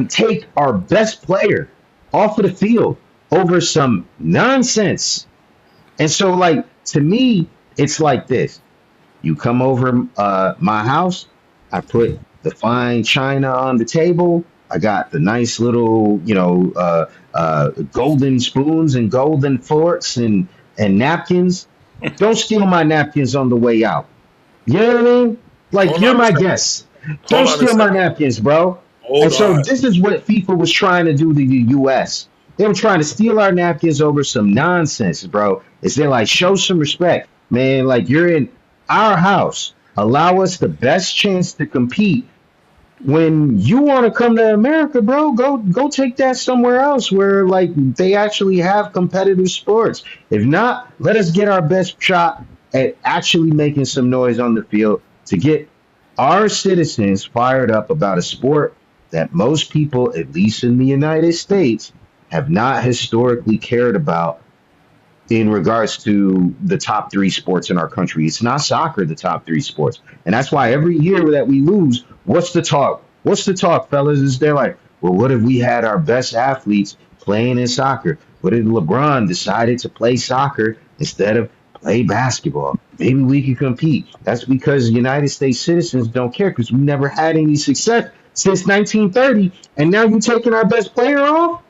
take our best player off of the field over some nonsense. And so, like to me, it's like this: you come over my house, I put the fine china on the table. I got the nice little, golden spoons and golden forks and napkins. Don't steal my napkins on the way out. You know what I mean? Like hold you're on a my second. guest. Don't Hold on a steal my second. napkins, bro. And Hold so on. this is what FIFA was trying to do to the US. They were trying to steal our napkins over some nonsense, bro. Is they like show some respect, man? Like you're in our house. Allow us the best chance to compete when you want to come to America, bro, go take that somewhere else where like they actually have competitive sports. If not, let us get our best shot at actually making some noise on the field to get our citizens fired up about a sport that most people, at least in the United States, have not historically cared about in regards to the top three sports in our country. It's not soccer, the top three sports. And that's why every year that we lose, what's the talk? What's the talk, fellas? Is they're like, well, what if we had our best athletes playing in soccer? What if LeBron decided to play soccer instead of play basketball? Maybe we could compete. That's because United States citizens don't care because we never had any success since 1930. And now you taking our best player off?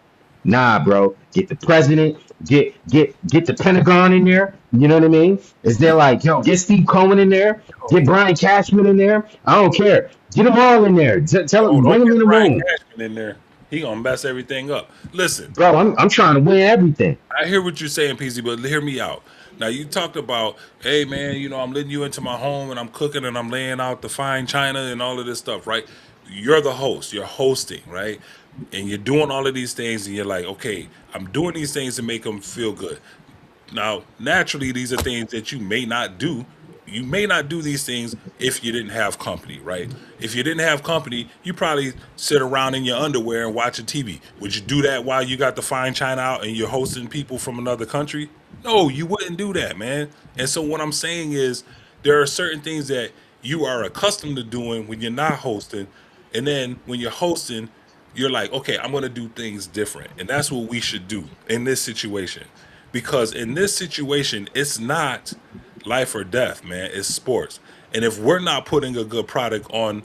Nah, bro. Get the president, get the Pentagon in there. You know what I mean? Is they're like, yo, get Steve Cohen in there, get Brian Cashman in there. I don't care. Get them all in there. Tell Oh, them, bring don't them get in the Brian room, Cashman in there. He gonna mess everything up. Listen, bro. I'm trying to win everything. I hear what you're saying, PC, but hear me out. Now you talked about, hey man, I'm letting you into my home and I'm cooking and I'm laying out the fine china and all of this stuff, right? You're the host. You're hosting, right? And you're doing all of these things, and you're like, okay, I'm doing these things to make them feel good. Now, naturally, these are things that you may not do. You may not do these things if you didn't have company, right? If you didn't have company, you probably sit around in your underwear and watch a TV. Would you do that while you got the fine china out and you're hosting people from another country? No, you wouldn't do that, man. And so what I'm saying is there are certain things that you are accustomed to doing when you're not hosting, and then when you're hosting, you're like, okay, I'm going to do things different. And that's what we should do in this situation. Because in this situation, it's not life or death, man. It's sports. And if we're not putting a good product on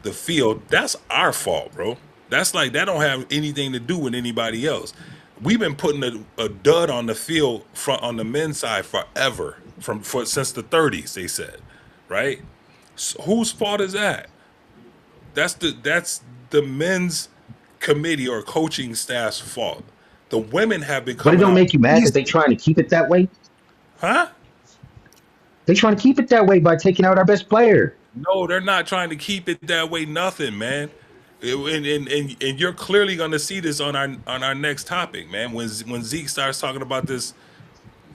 the field, that's our fault, bro. That's like, that don't have anything to do with anybody else. We've been putting a dud on the field on the men's side forever, since the 30s, they said, right? So whose fault is that? That's the men's committee or coaching staff's fault. The women have been But it coming don't out make you mad because they easy, trying to keep it that way. huh? They trying to keep it that way by taking out our best player. No, they're not trying to keep it that way. Nothing, man. And you're clearly going to see this on our next topic, man. When Zeke starts talking about this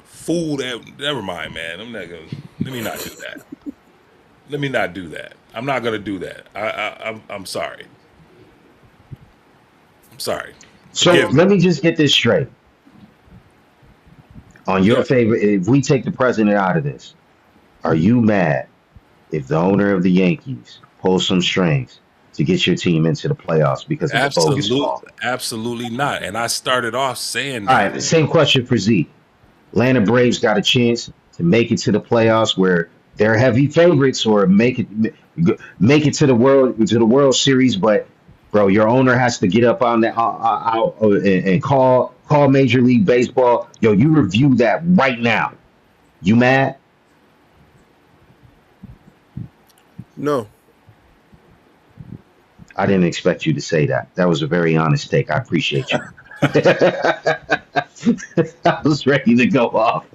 food, never mind, man. I'm not gonna. Let me not do that. Let me not do that. I'm not gonna do that. I'm sorry. I'm sorry. So Forgive me. let me just get this straight. On your Yeah. favorite, if we take the president out of this, are you mad if the owner of the Yankees pulls some strings to get your team into the playoffs because of a bogus call. Absolutely not. And I started off saying All that. right, same question for Z. Atlanta Braves got a chance to make it to the playoffs where they're heavy favorites or make it to the World Series, but bro, your owner has to get up on that out and call Major League Baseball. Yo, you review that right now. You mad? No. I didn't expect you to say that. That was a very honest take. I appreciate you. I was ready to go off.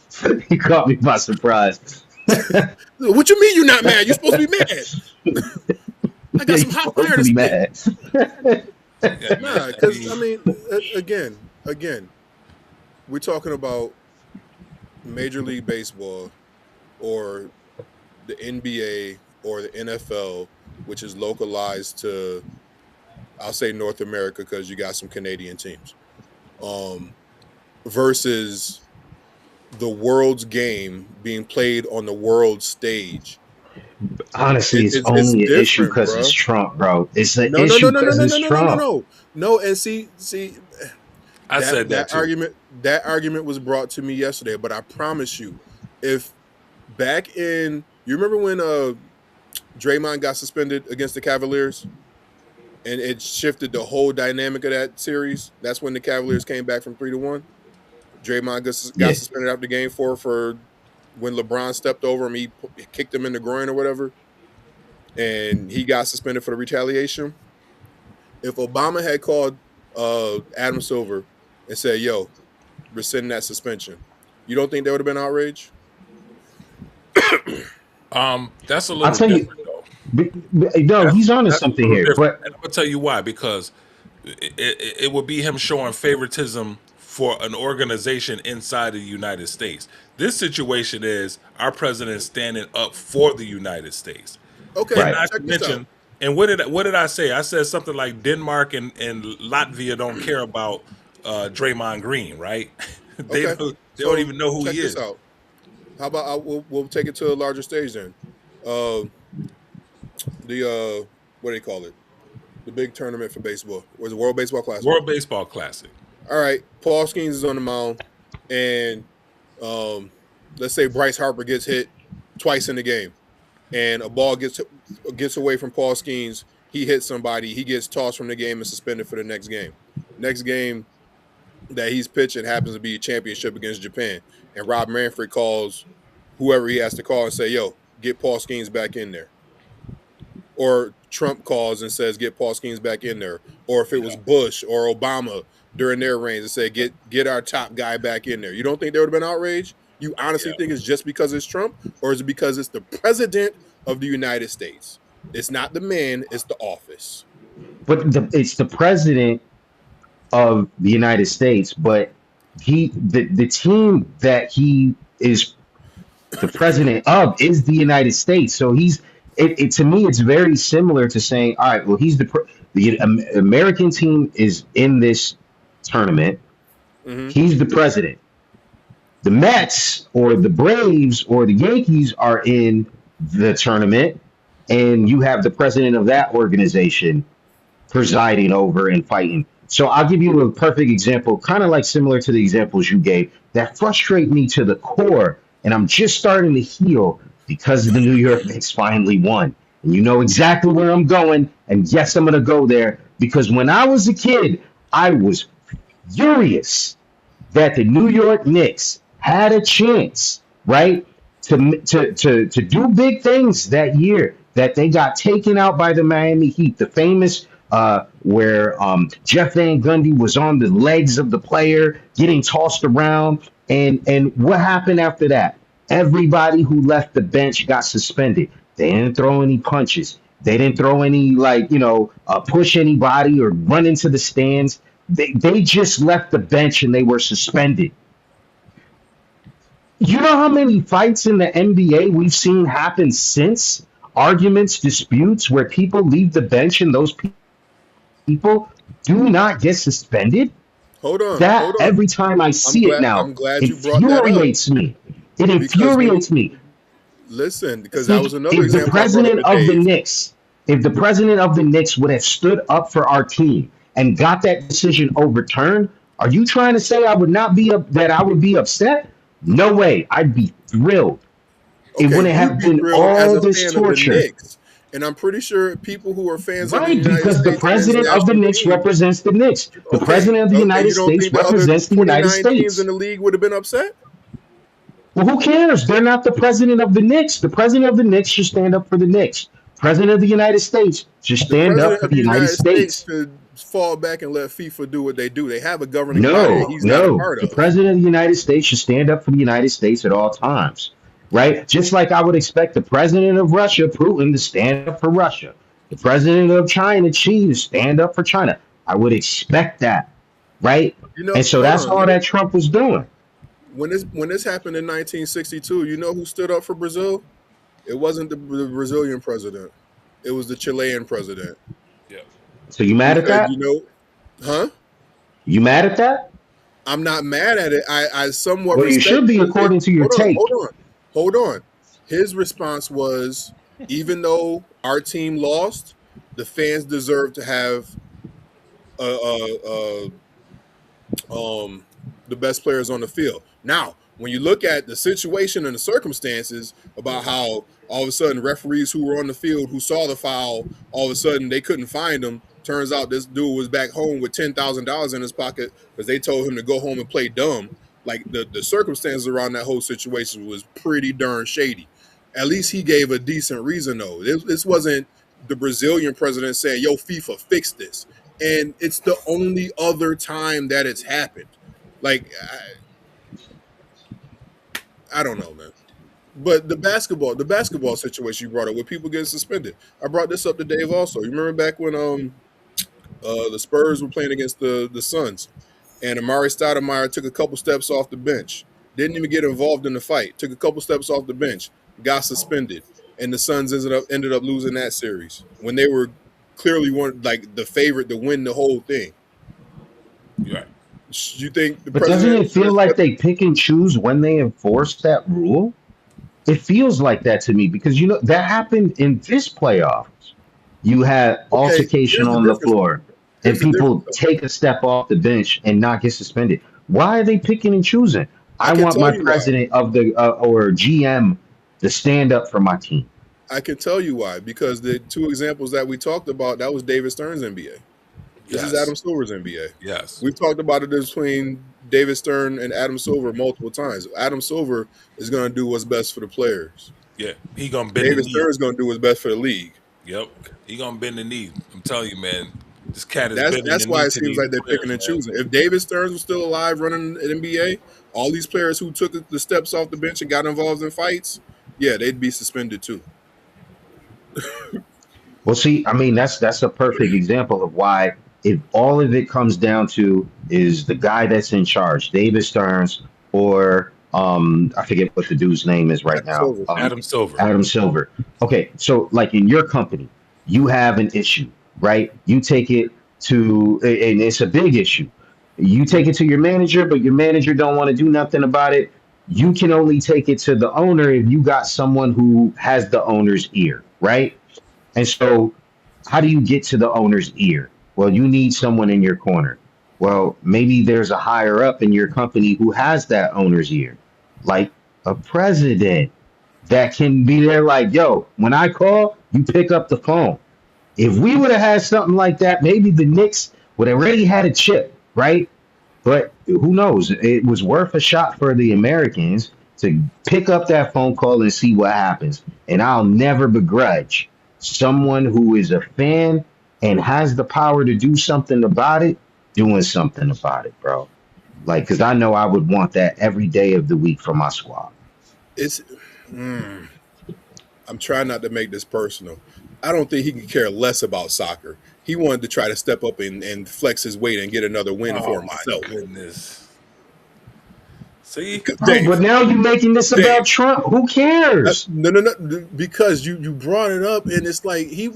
You caught me by surprise. What you mean you're not mad? You're supposed to be mad. I got some hot fire to be spit. mad. Nah, because I mean, again, we're talking about Major League Baseball or the NBA or the NFL, which is localized to, I'll say North America because you got some Canadian teams, versus the world's game being played on the world stage. Honestly, it's It's only an issue different, because bro. it's Trump, bro. It's an No, no, no, issue no, no, because no, it's no, no, no, no, Trump. no. And see, I said that too. that argument was brought to me yesterday. But I promise you, if back in, you remember when Draymond got suspended against the Cavaliers, and it shifted the whole dynamic of that series. That's when the Cavaliers came back from 3-1. Draymond got Yeah, suspended after Game 4 for when LeBron stepped over him. He kicked him in the groin or whatever, and he got suspended for the retaliation. If Obama had called Adam Silver and said, "Yo, rescind that suspension," you don't think there would have been outrage? That's a I'll little tell you. different though. No, he's onto That's a something little here. different, But and I'm gonna tell you why. Because it would be him showing favoritism for an organization inside of the United States. This situation is our president standing up for the United States, Okay, and right, not to check this out. mention. And what did I say? I said something like Denmark and Latvia don't care about Draymond Green, right? Okay, They don't so even know who check he this is. out. How about we'll take it to a larger stage then? Uh, the what do they call it? The big tournament for baseball was the World Baseball Classic. World Baseball Classic. All right, Paul Skeens is on the mound, and let's say Bryce Harper gets hit twice in the game, and a ball gets away from Paul Skeens. He hits somebody. He gets tossed from the game and suspended for the next game. Next game that he's pitching happens to be a championship against Japan, and Rob Manfred calls whoever he has to call and say, "Yo, get Paul Skeens back in there." Or Trump calls and says, "Get Paul Skeens back in there." Or if it was Bush or Obama during their reigns and said, "Get our top guy back in there." You don't think there would have been outrage? You honestly Yeah. think it's just because it's Trump, or is it because it's the president of the United States? It's not the man; it's the office. it's the president of the United States, but the team that he is the president of is the United States. So to me, it's very similar to saying, all right, well, the American team is in this tournament. Mm-hmm. He's the president. The Mets or the Braves or the Yankees are in the tournament, and you have the president of that organization presiding over and fighting. So I'll give you a perfect example, kind of like similar to the examples you gave, that frustrate me to the core. And I'm just starting to heal because the New York Knicks finally won. And you know exactly where I'm going. And yes, I'm going to go there because when I was a kid, I was furious that the New York Knicks had a chance, right, to do big things that year. That they got taken out by the Miami Heat, the famous where Jeff Van Gundy was on the legs of the player, getting tossed around, and what happened after that? Everybody who left the bench got suspended. They didn't throw any punches. They didn't throw any push anybody or run into the stands. They just left the bench and they were suspended. You know how many fights in the NBA we've seen happen since? Arguments, disputes where people leave the bench and those people do not get suspended? Hold on, That hold on. every time I see it now I'm glad you brought that up infuriates me. It because infuriates me. listen, because that He was another is the example I brought up president to of the Dave. Knicks. If the president of the Knicks would have stood up for our team and got that decision overturned, are you trying to say I would not be that I would be upset? No way. I'd be thrilled. It Okay, wouldn't you'd have be been thrilled as all a this fan of the torture. Knicks, and I'm pretty sure people who are fans of the Right, United because the States men's president of the national Knicks team. represents the Knicks. The Okay, president of the okay, United you don't States think the other represents the United 29 teams in States. the league would have been upset? Well, who cares? They're not the president of the Knicks. The president of the Knicks should stand up for the Knicks. President of the United States should The stand up president for of the the United United States States. should fall back and let FIFA do what they do. They have a governing body that No, he's not a no. part The of. president of the United States should stand up for the United States at all times, right? Just like I would expect the president of Russia, Putin, to stand up for Russia. The president of China, Xi, to stand up for China. I would expect that, right? And so Hold that's on. all that Trump was doing. When this happened in 1962, you know who stood up for Brazil? It wasn't the Brazilian president. It was the Chilean president. Yeah. So you mad He at said, that? huh? You mad at that? I'm not mad at it. I somewhat Well, you respect should be it. according to your Hold on, take. hold on. His response was, even though our team lost, the fans deserve to have uh, the best players on the field. Now, when you look at the situation and the circumstances about how all of a sudden referees who were on the field who saw the foul, all of a sudden they couldn't find him. Turns out this dude was back home with $10,000 in his pocket because they told him to go home and play dumb. Like the circumstances around that whole situation was pretty darn shady. At least he gave a decent reason though. This wasn't the Brazilian president saying, "Yo, FIFA, fix this." And it's the only other time that it's happened. Like I don't know, man. But the basketball situation you brought up with people getting suspended. I brought this up to Dave also. You remember back when the Spurs were playing against the Suns, and Amari Stoudemire took a couple steps off the bench, didn't even get involved in the fight, took a couple steps off the bench, got suspended, and the Suns ended up losing that series when they were clearly the favorite to win the whole thing. You're right. You think the But doesn't president it feel like they pick and choose when they enforce that rule? It feels like that to me because you know that happened in this playoffs. You had okay? altercation Here's the on the difference. floor, and Here's the difference. people take a step off the bench and not get suspended. Why are they picking and choosing? I I can want tell my you why. president of the or GM to stand up for my team. I can tell you why. Because the two examples that we talked about, that was David Stern's NBA. This is Adam Yes. Silver's NBA. Yes. We've talked about it between David Stern and Adam Silver multiple times. Adam Silver is going to do what's best for the players. Yeah. He gonna bend the David knee. Stern is going to do what's best for the league. Yep. He gonna bend the knee. I'm telling you, man. This cat is bending That's the why knee it to seems these like they're players, picking and man. choosing. If David Stearns was still alive running an NBA, all these players who took the steps off the bench and got involved in fights, yeah, they'd be suspended too. Well, see, I mean, that's a perfect example of why if all of it comes down to is the guy that's in charge, David Stearns, or I forget what the dude's name is right Adam now, Silver. Adam Silver. Adam Silver. Okay, so like in your company, you have an issue, right? You take it to, and it's a big issue. You take it to your manager, but your manager don't want to do nothing about it. You can only take it to the owner if you got someone who has the owner's ear, right? And so, how do you get to the owner's ear? Well, you need someone in your corner. Well, maybe there's a higher up in your company who has that owner's ear, like a president that can be there, like, yo, when I call, you pick up the phone. If we would have had something like that, maybe the Knicks would have already had a chip, right? But who knows? It was worth a shot for the Americans to pick up that phone call and see what happens. And I'll never begrudge someone who is a fan and has the power to do something about it, doing something about it, bro. Like, because I know I would want that every day of the week for my squad. It's. I'm trying not to make this personal. I don't think he could care less about soccer. He wanted to try to step up and flex his weight and get another win for Oh my himself. goodness. See? Bro, but now you're making this about Trump. Who cares? No. Because you brought it up, and it's like he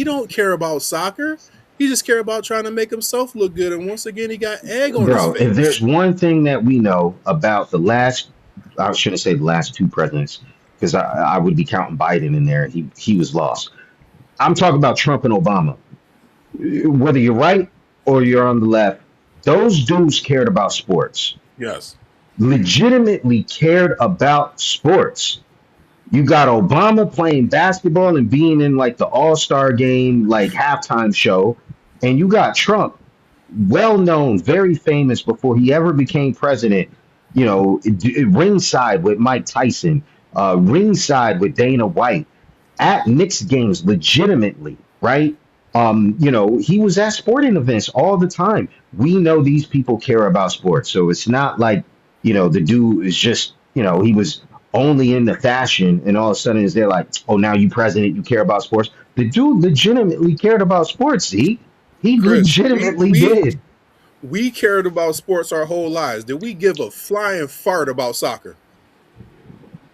don't care about soccer. He just care about trying to make himself look good. And once again, he got egg on Bro, his face. if there's one thing that we know about the last, I shouldn't say the last two presidents, because I would be counting Biden in there. He was lost. I'm talking about Trump and Obama. Whether you're right or you're on the left, those dudes cared about sports. Yes. Legitimately cared about sports. You got Obama playing basketball and being in like the All-Star game, like halftime show, and you got Trump, well known, very famous before he ever became president. You know, ringside with Mike Tyson, ringside with Dana White, at Knicks games, legitimately, right? You know, he was at sporting events all the time. We know these people care about sports, so it's not like the dude is just he was only in the fashion, and all of a sudden is there like, oh, now you president, you care about sports. The dude legitimately cared about sports. He Chris, we legitimately we did. we cared about sports our whole lives. Did we give a flying fart about soccer?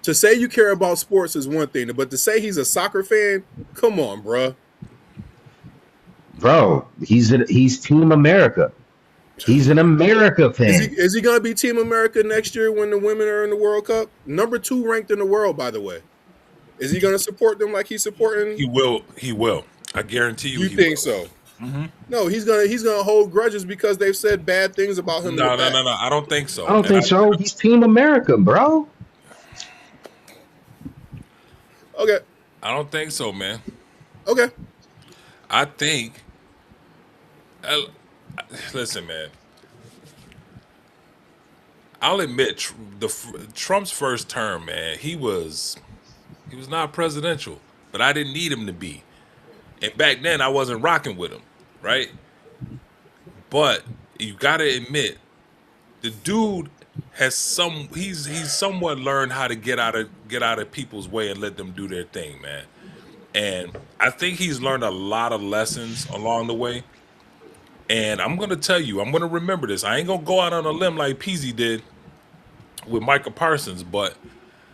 To say you care about sports is one thing, but to say he's a soccer fan, come on, bruh. Bro, he's Team America. He's an America fan. Is he gonna be Team America next year when the women are in the World Cup? Number 2 ranked in the world, by the way. Is he gonna support them like he's supporting? He will. He will. I guarantee you. You he think will. so? Mm-hmm. No, he's gonna hold grudges because they've said bad things about him. No. I don't think so. I don't think so. He's Team America, bro. Okay. I don't think so, man. Okay. I think. Listen, man. I'll admit Trump's first term, man. He was not presidential, but I didn't need him to be. And back then, I wasn't rocking with him, right? But you gotta admit, the dude has he's somewhat learned how to get out of people's way and let them do their thing, man. And I think he's learned a lot of lessons along the way. And I'm gonna tell you, I'm gonna remember this. I ain't gonna go out on a limb like Peasy did with Michael Parsons, but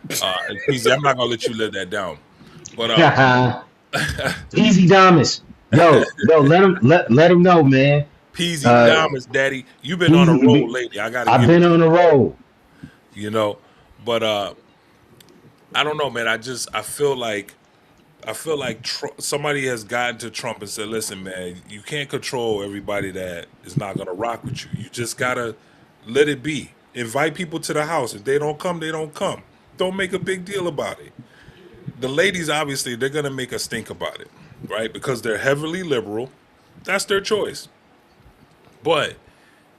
Peasy, I'm not gonna let you live that down. But Easy Thomas. Yo, let him know, man. Peasy Uh, Thomas, Daddy, you've been on a roll lately. I gotta I've give been it, on a roll. But I don't know, man. I feel like somebody has gotten to Trump and said, "Listen, man, you can't control everybody that is not gonna rock with you. You just gotta let it be. Invite people to the house. If they don't come, they don't come. Don't make a big deal about it." The ladies, obviously, they're gonna make a stink about it, right? Because they're heavily liberal. That's their choice. But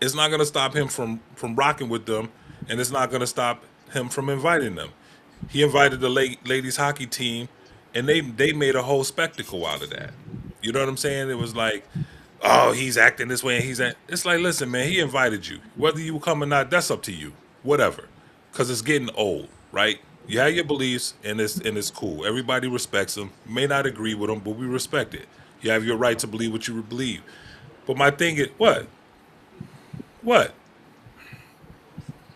it's not going to stop him from rocking with them, and it's not going to stop him from inviting them. He invited the ladies hockey team, and they made a whole spectacle out of that. You know what I'm saying? It was like, oh, he's acting this way, and it's like, listen, man, he invited you. Whether you come or not, that's up to you. Whatever, because it's getting old, right? You have your beliefs, and it's cool. Everybody respects them. You may not agree with them, but we respect it. You have your right to believe what you believe. But my thing is, what?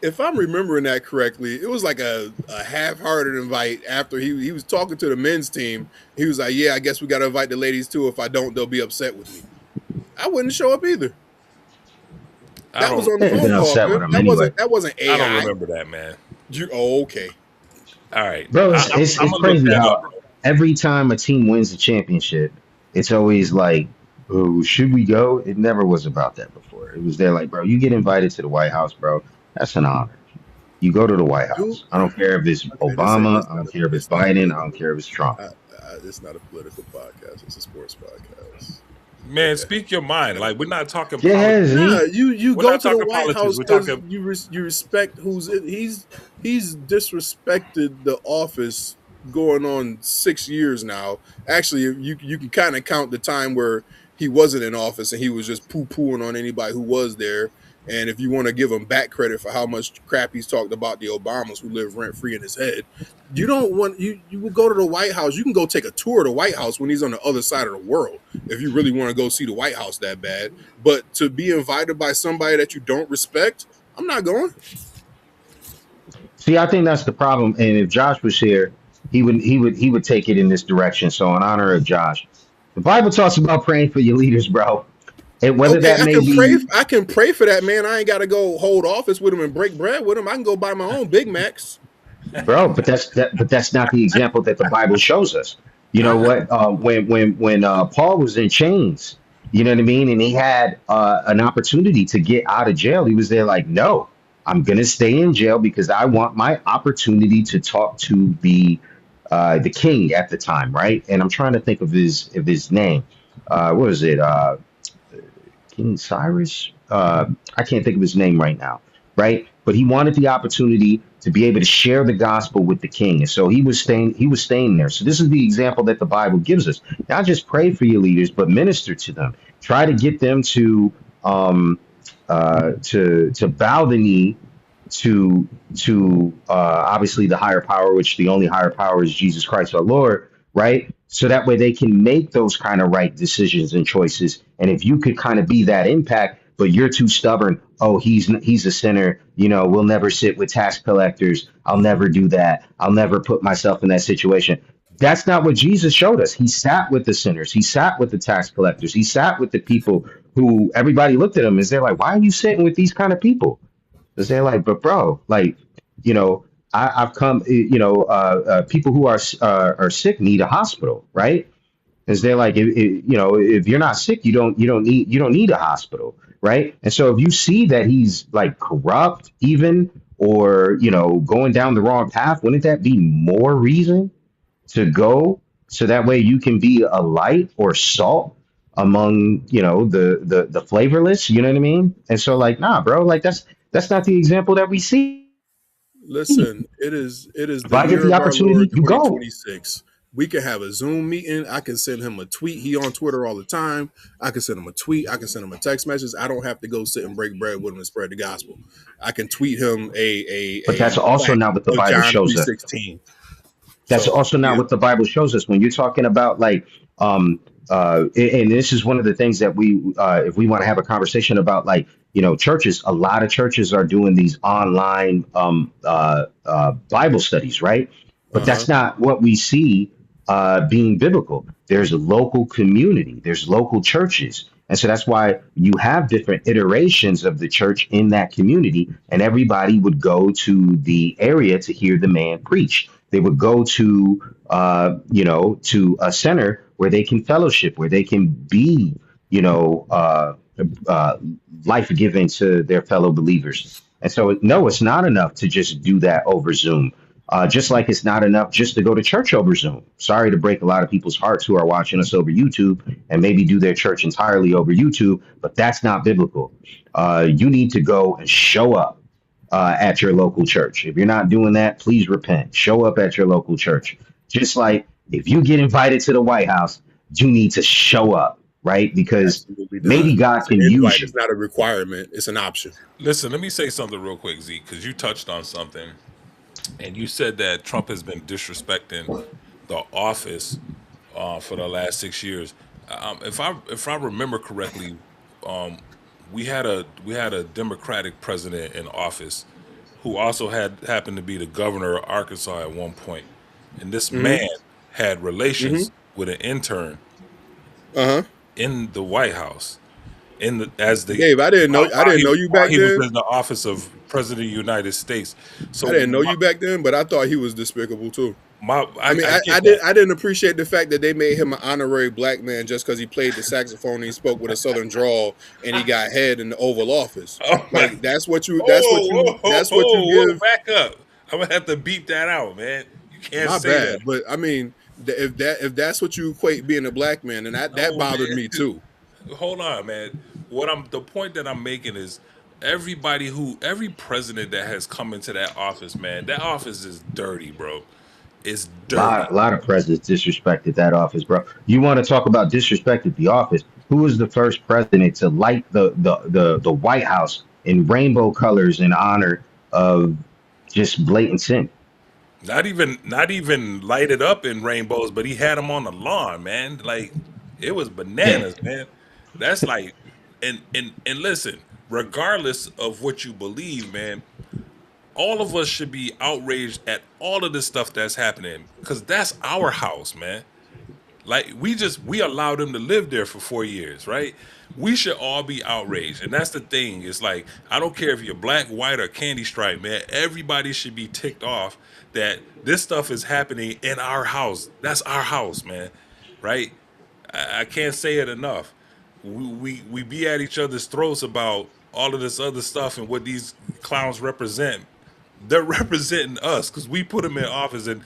If I'm remembering that correctly, it was like a half-hearted invite after he was talking to the men's team. He was like, yeah, I guess we got to invite the ladies too. If I don't, they'll be upset with me. I wouldn't show up either. That was on the phone call. Upset with him anyway. That wasn't AI. I don't remember that, man. Okay. All right. Bro, it's crazy how every time a team wins a championship, it's always like, oh, should we go? It never was about that before. It was there like, bro, you get invited to the White House, bro. That's an honor. You go to the White House. I don't care if it's Obama. I don't care if it's Biden. I don't care if it's Trump. It's not a political podcast. It's a sports podcast. Man, speak your mind. Like, we're not talking politics. Nah, you go to the White House because you respect he's disrespected the office going on 6 years now. Actually, you can kind of count the time where he wasn't in office and he was just poo-pooing on anybody who was there. And if you want to give him back credit for how much crap he's talked about the Obamas who live rent-free in his head, you will go to the White House. You can go take a tour of the White House when he's on the other side of the world if you really want to go see the White House that bad. But to be invited by somebody that you don't respect, I'm not going. See, I think that's the problem. And if Josh was here, he would take it in this direction. So in honor of Josh, the Bible talks about praying for your leaders, bro. And whether that may be, I can pray for that man. I ain't got to go hold office with him and break bread with him. I can go buy my own Big Macs, bro. But that's not the example that the Bible shows us. You know I what? When Paul was in chains, you know what I mean, and he had an opportunity to get out of jail, he was there like, no, I'm gonna stay in jail because I want my opportunity to talk to the king at the time, right? And I'm trying to think of his name. What was it? King Cyrus. I can't think of his name right now, right? But he wanted the opportunity to be able to share the gospel with the king, and so he was staying. He was staying there. So this is the example that the Bible gives us. Not just pray for your leaders, but minister to them. Try to get them um, to bow the knee to obviously the higher power, which the only higher power is Jesus Christ our Lord, right? So that way they can make those kind of right decisions and choices. And if you could kind of be that impact, but you're too stubborn, oh, he's a sinner, you know, we'll never sit with tax collectors. I'll never do that. I'll never put myself in that situation. That's not what Jesus showed us. He sat with the sinners. He sat with the tax collectors. He sat with the people who everybody looked at him as they're like, why are you sitting with these kind of people? Because they're like, but bro, like, you know, I've come, people who are sick need a hospital, right? Because they're like, you know, if you're not sick, you don't need a hospital, right? And so if you see that he's like corrupt, even or you know, going down the wrong path, wouldn't that be more reason to go so that way you can be a light or salt among you know the flavorless, you know what I mean? And so like, nah, bro, like that's not the example that we see. listen. It is If the I get year the of our Lord opportunity, you go. 2026. We can have a Zoom meeting. I can send him a tweet. He on Twitter all the time. I can send him a tweet. I can send him a text message. I don't have to go sit and break bread with him and spread the gospel. I can tweet him But a that's also plaque not what the of Bible John shows us. 3:16. That's So also not yeah, what the Bible shows us. When you're talking about like, and this is one of the things that if we want to have a conversation about like, you know, churches, a lot of churches are doing these online Bible studies, right? But uh huh. that's not what we see being biblical. There's a local community, there's local churches. And so that's why you have different iterations of the church in that community, and everybody would go to the area to hear the man preach. They would go to, to a center where they can fellowship, where they can be, you know, uh, life giving to their fellow believers. And so, no, it's not enough to just do that over Zoom. Just like it's not enough just to go to church over Zoom. Sorry to break a lot of people's hearts who are watching us over YouTube and maybe do their church entirely over YouTube, but that's not biblical. You need to go and show up at your local church. If you're not doing that, please repent. Show up at your local church. Just like if you get invited to the White House, you need to show up, right? Because Absolutely maybe not. God It's an can use invite. you. It's not a requirement. It's an option. Listen, let me say something real quick, Zeke, because you touched on something, and you said that Trump has been disrespecting the office for the last 6 years. If I remember correctly, um, we had a Democratic president in office who also had happened to be the governor of Arkansas at one point, and this Mm-hmm. man had Mm-hmm. relations with an intern Uh huh. in the White House in the as the Dave, I didn't know. I didn't know you while back he was then. in the office of President of the United States. I So didn't know you back then, but I thought he was despicable too. I mean, I I get did. that. I didn't appreciate the fact that they made him an honorary black man just because he played the saxophone and he spoke with a southern drawl and he got head in the Oval Office. Oh my! Like that's what you. That's what Oh, you. whoa, whoa, That's what you whoa, whoa! give. Back up! I'm gonna have to beep that out, man. You can't My say that. bad, but I mean, if that's what you equate being a black man, and that No, bothered me man. too. Hold on, man. The point that I'm making is every president that has come into that office, man, that office is dirty, bro. It's dirty. A lot of presidents disrespected that office, bro. You want to talk about disrespected the office? Who was the first president to light the White House in rainbow colors in honor of just blatant sin? Not even lighted up in rainbows, but he had them on the lawn, man. Like it was Yeah, bananas, man. That's like and listen, regardless of what you believe, man, all of us should be outraged at all of this stuff that's happening because that's our house, man. Like we allowed him to live there for 4 years, right? We should all be outraged. And that's the thing. It's like, I don't care if you're black, white, or candy stripe, man. Everybody should be ticked off that this stuff is happening in our house. That's our house, man. Right? I can't say it enough. We be at each other's throats about all of this other stuff and what these clowns represent. They're representing us because we put them in office, and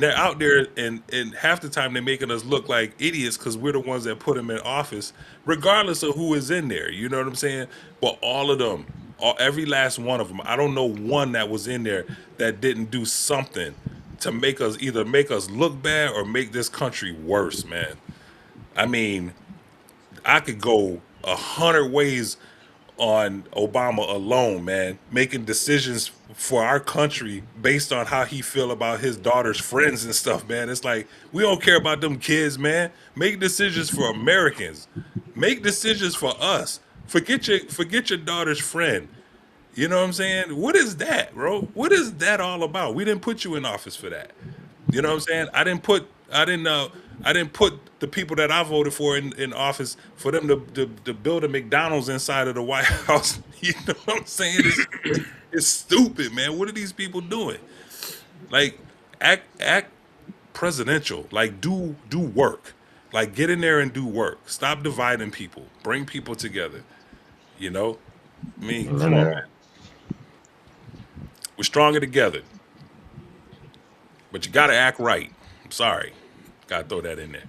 they're out there, and half the time they're making us look like idiots because we're the ones that put them in office, regardless of who is in there. You know what I'm saying? But all of them, every last one of them, I don't know one that was in there that didn't do something to make us either make us look bad or make this country worse, man. I mean, I could go 100 ways on Obama alone, man, making decisions for our country based on how he feel about his daughter's friends and stuff, man. It's like we don't care about them kids, man. Make decisions for Americans. Make decisions for us. Forget your daughter's friend. You know what I'm saying? What is that, bro? What is that all about? We didn't put you in office for that. You know what I'm saying? I didn't put the people that I voted for in office for them to build a McDonald's inside of the White House. You know what I'm saying? It's stupid, man. What are these people doing? Like, act presidential. Like, do work. Like, get in there and do work. Stop dividing people. Bring people together. You know? I mean, Amen come to on, man. that. We're stronger together. But you gotta act right. I'm sorry. Gotta throw that in there.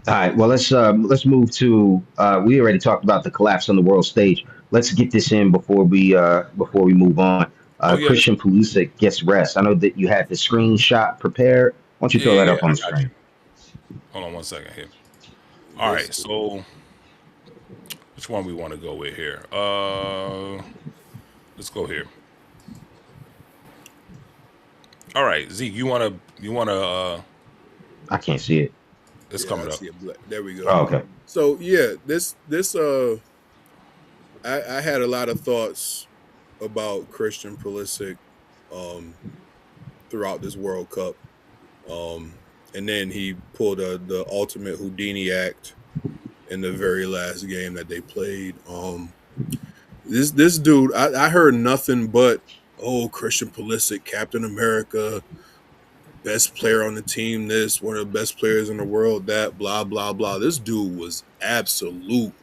All right. Well, let's move to. We already talked about the collapse on the world stage. Let's get this in before we move on. Oh yeah, Christian Pulisic gets rest. I know that you had the screenshot prepared. Why don't you yeah, throw that yeah, up yeah. on I the got you. screen? Hold on one second here. All This right, so which one we want to go with here? Let's go here. All right, Zeke, you wanna I can't see it. it's yeah, I coming up. see it. There we go. Oh, okay. So yeah, this I had a lot of thoughts about Christian Pulisic um throughout this World Cup. Um and then he pulled the ultimate Houdini act in the very last game that they played. This dude, I heard nothing but, oh, Christian Pulisic, Captain America, best player on the team, this, one of the best players in the world, that, blah, blah, blah. This dude was absolute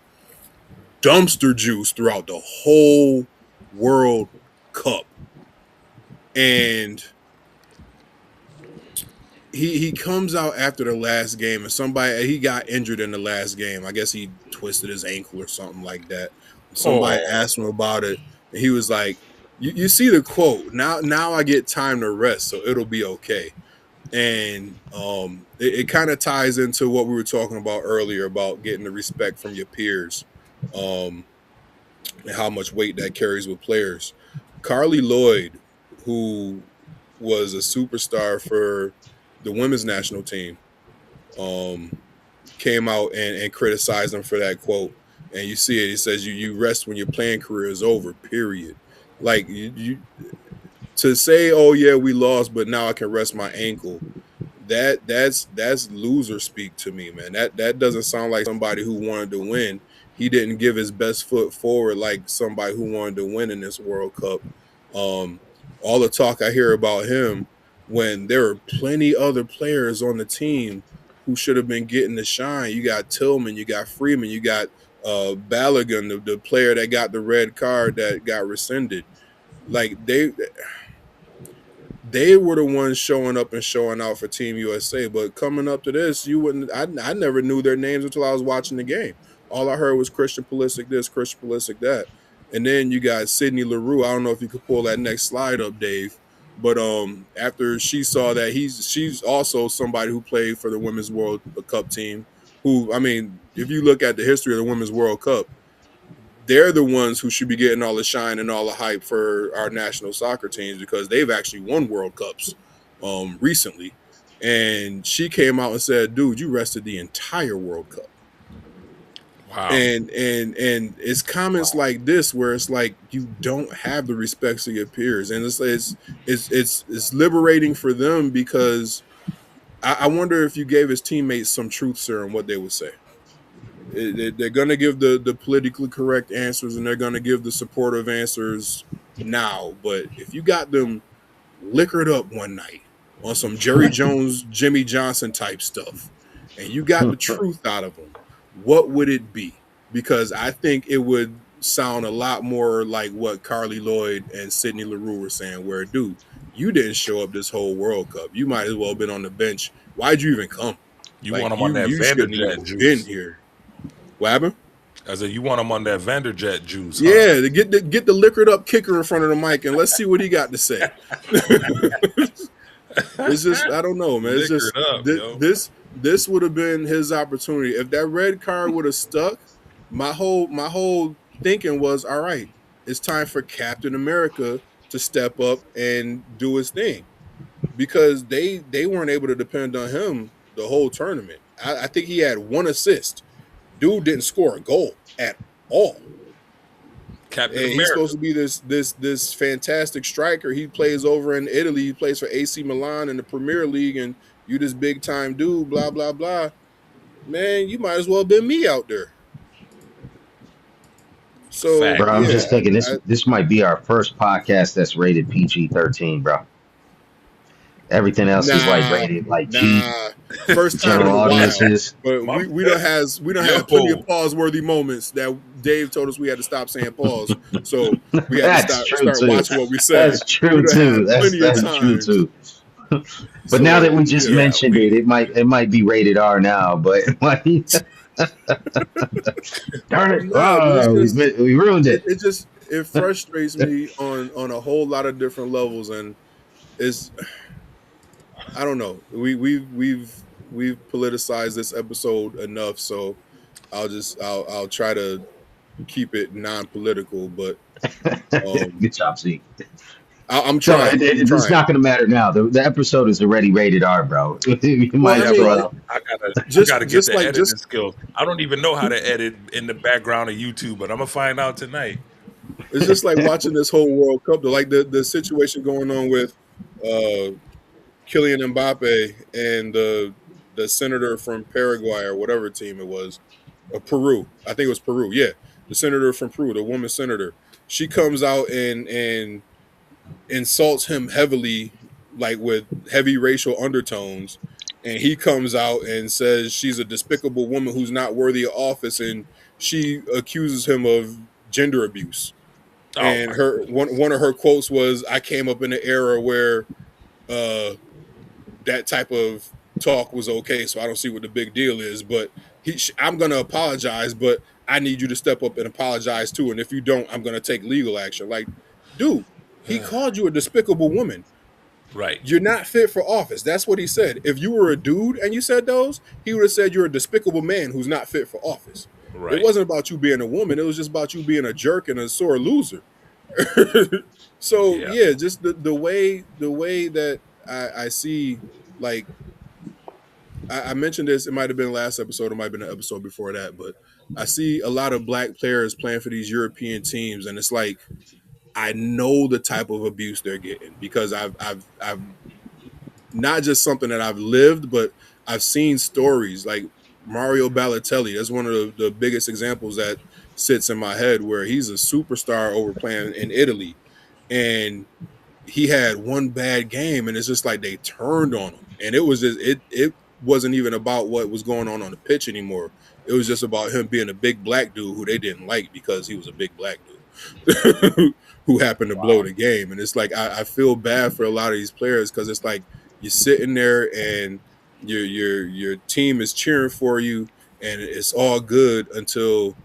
dumpster juice throughout the whole World Cup. And he comes out after the last game, and he got injured in the last game. I guess he twisted his ankle or something like that. Somebody Oh, asked him about it, and he was like, you see the quote, now I get time to rest, so it'll be okay. And it kind of ties into what we were talking about earlier about getting the respect from your peers, um, and how much weight that carries with players. Carly Lloyd, who was a superstar for the women's national team, um, came out and criticized him for that quote. And you see it. It says you rest when your playing career is over. Period. Like you to say, oh yeah, we lost, but now I can rest my ankle. That's loser speak to me, man. That doesn't sound like somebody who wanted to win. He didn't give his best foot forward like somebody who wanted to win in this World Cup. Um, all the talk I hear about him when there are plenty other players on the team who should have been getting the shine. You got Tillman, you got Freeman, you got Balogun, the player that got the red card that got rescinded. Like they were the ones showing up and showing out for Team USA. But coming up to this, you wouldn't. I never knew their names until I was watching the game. All I heard was Christian Pulisic this, Christian Pulisic that, and then you got Sydney Leroux. I don't know if you could pull that next slide up, Dave. But after she saw that she's also somebody who played for the Women's World Cup team. Who, I mean, if you look at the history of the Women's World Cup, they're the ones who should be getting all the shine and all the hype for our national soccer teams because they've actually won World Cups recently. And she came out and said, dude, you rested the entire World Cup. wow. And it's comments like this where it's like you don't have the respect of your peers. And it's liberating for them because I wonder if you gave his teammates some truth serum, what they would say. They're going to give the politically correct answers, and they're going to give the supportive answers now. But if you got them liquored up one night on some Jerry Jones, Jimmy Johnson type stuff, and you got the truth out of them, what would it be? Because I think it would sound a lot more like what Carly Lloyd and Sidney LaRue were saying, where, dude, you didn't show up this whole World Cup. You might as well have been on the bench. Why'd you even come? You Like, want them on that you shouldn't Vanderjet even been juice. here. What happened? I said, you want them on that Vanderjet juice, huh? Yeah, to get the liquored up kicker in front of the mic and let's see what he got to say. It's just, I don't know, man. It's just Liquored up, yo. this would have been his opportunity. If that red card would have stuck, my whole thinking was, all right, it's time for Captain America to step up and do his thing, because they weren't able to depend on him the whole tournament. I think he had one assist. Dude didn't score a goal at all. Captain And he's America. supposed to be this fantastic striker. He plays over in Italy. He plays for AC Milan in the Premier League, and you this big time dude. Blah blah blah. Man, you might as well have been me out there. So Bro, Fact. I'm yeah, just thinking this might be our first podcast that's rated PG-13, bro. Everything else is like nah, rated like G, nah. First time in general a while, audiences. but My we don't Yo. have plenty of pause worthy moments that Dave told us we had to stop saying pause. So we had to That's true start too. watching what we say. That's We true don't have too. plenty of That's true times. too. But now that So we just yeah. Yeah, mentioned it, it might be rated R now. But darn it, Nah, but it's just we ruined it. it frustrates me on a whole lot of different levels, and it's, I don't know. We've politicized this episode enough, so I'll try to keep it non-political, but um, Good job, Z. I'm So trying. I'm it's trying. not going to matter now. The episode is already rated R, bro. You Well, might I as mean, bro. well. I gotta get just the like editing skills. I don't even know how to edit in the background of YouTube, but I'm gonna find out tonight. it's just like watching this whole World Cup, though. Like the situation going on with uh, Kylian Mbappe and the senator from Paraguay or whatever team it was, Peru. I think it was Peru. Yeah, the senator from Peru, the woman senator. She comes out and insults him heavily, like with heavy racial undertones. And he comes out and says she's a despicable woman who's not worthy of office, and she accuses him of gender abuse. Oh And my her one of her quotes was, "I came up in an era where uh, that type of talk was okay, so I don't see what the big deal is. But I'm going to apologize, but I need you to step up and apologize too. And if you don't, I'm going to take legal action." Like, dude, he called you a despicable woman. right, You're not fit for office. That's what he said. If you were a dude and you said those, he would have said you're a despicable man who's not fit for office. It right. wasn't about you being a woman. It was just about you being a jerk and a sore loser. So Yeah. yeah, just the way that I see, like, I mentioned this. It might have been last episode. It might have been an episode before that. But I see a lot of black players playing for these European teams, and it's like I know the type of abuse they're getting because I've not just something that I've lived, but I've seen stories like Mario Balotelli. That's one of the biggest examples that sits in my head, where he's a superstar over playing in Italy, and he had one bad game, and it's just like they turned on him, and it was just it wasn't even about what was going on the pitch anymore. It was just about him being a big black dude who they didn't like because he was a big black dude who happened to blow Wow. the game. And it's like I feel bad for a lot of these players, because it's like you're sitting there and your team is cheering for you, and it's all good until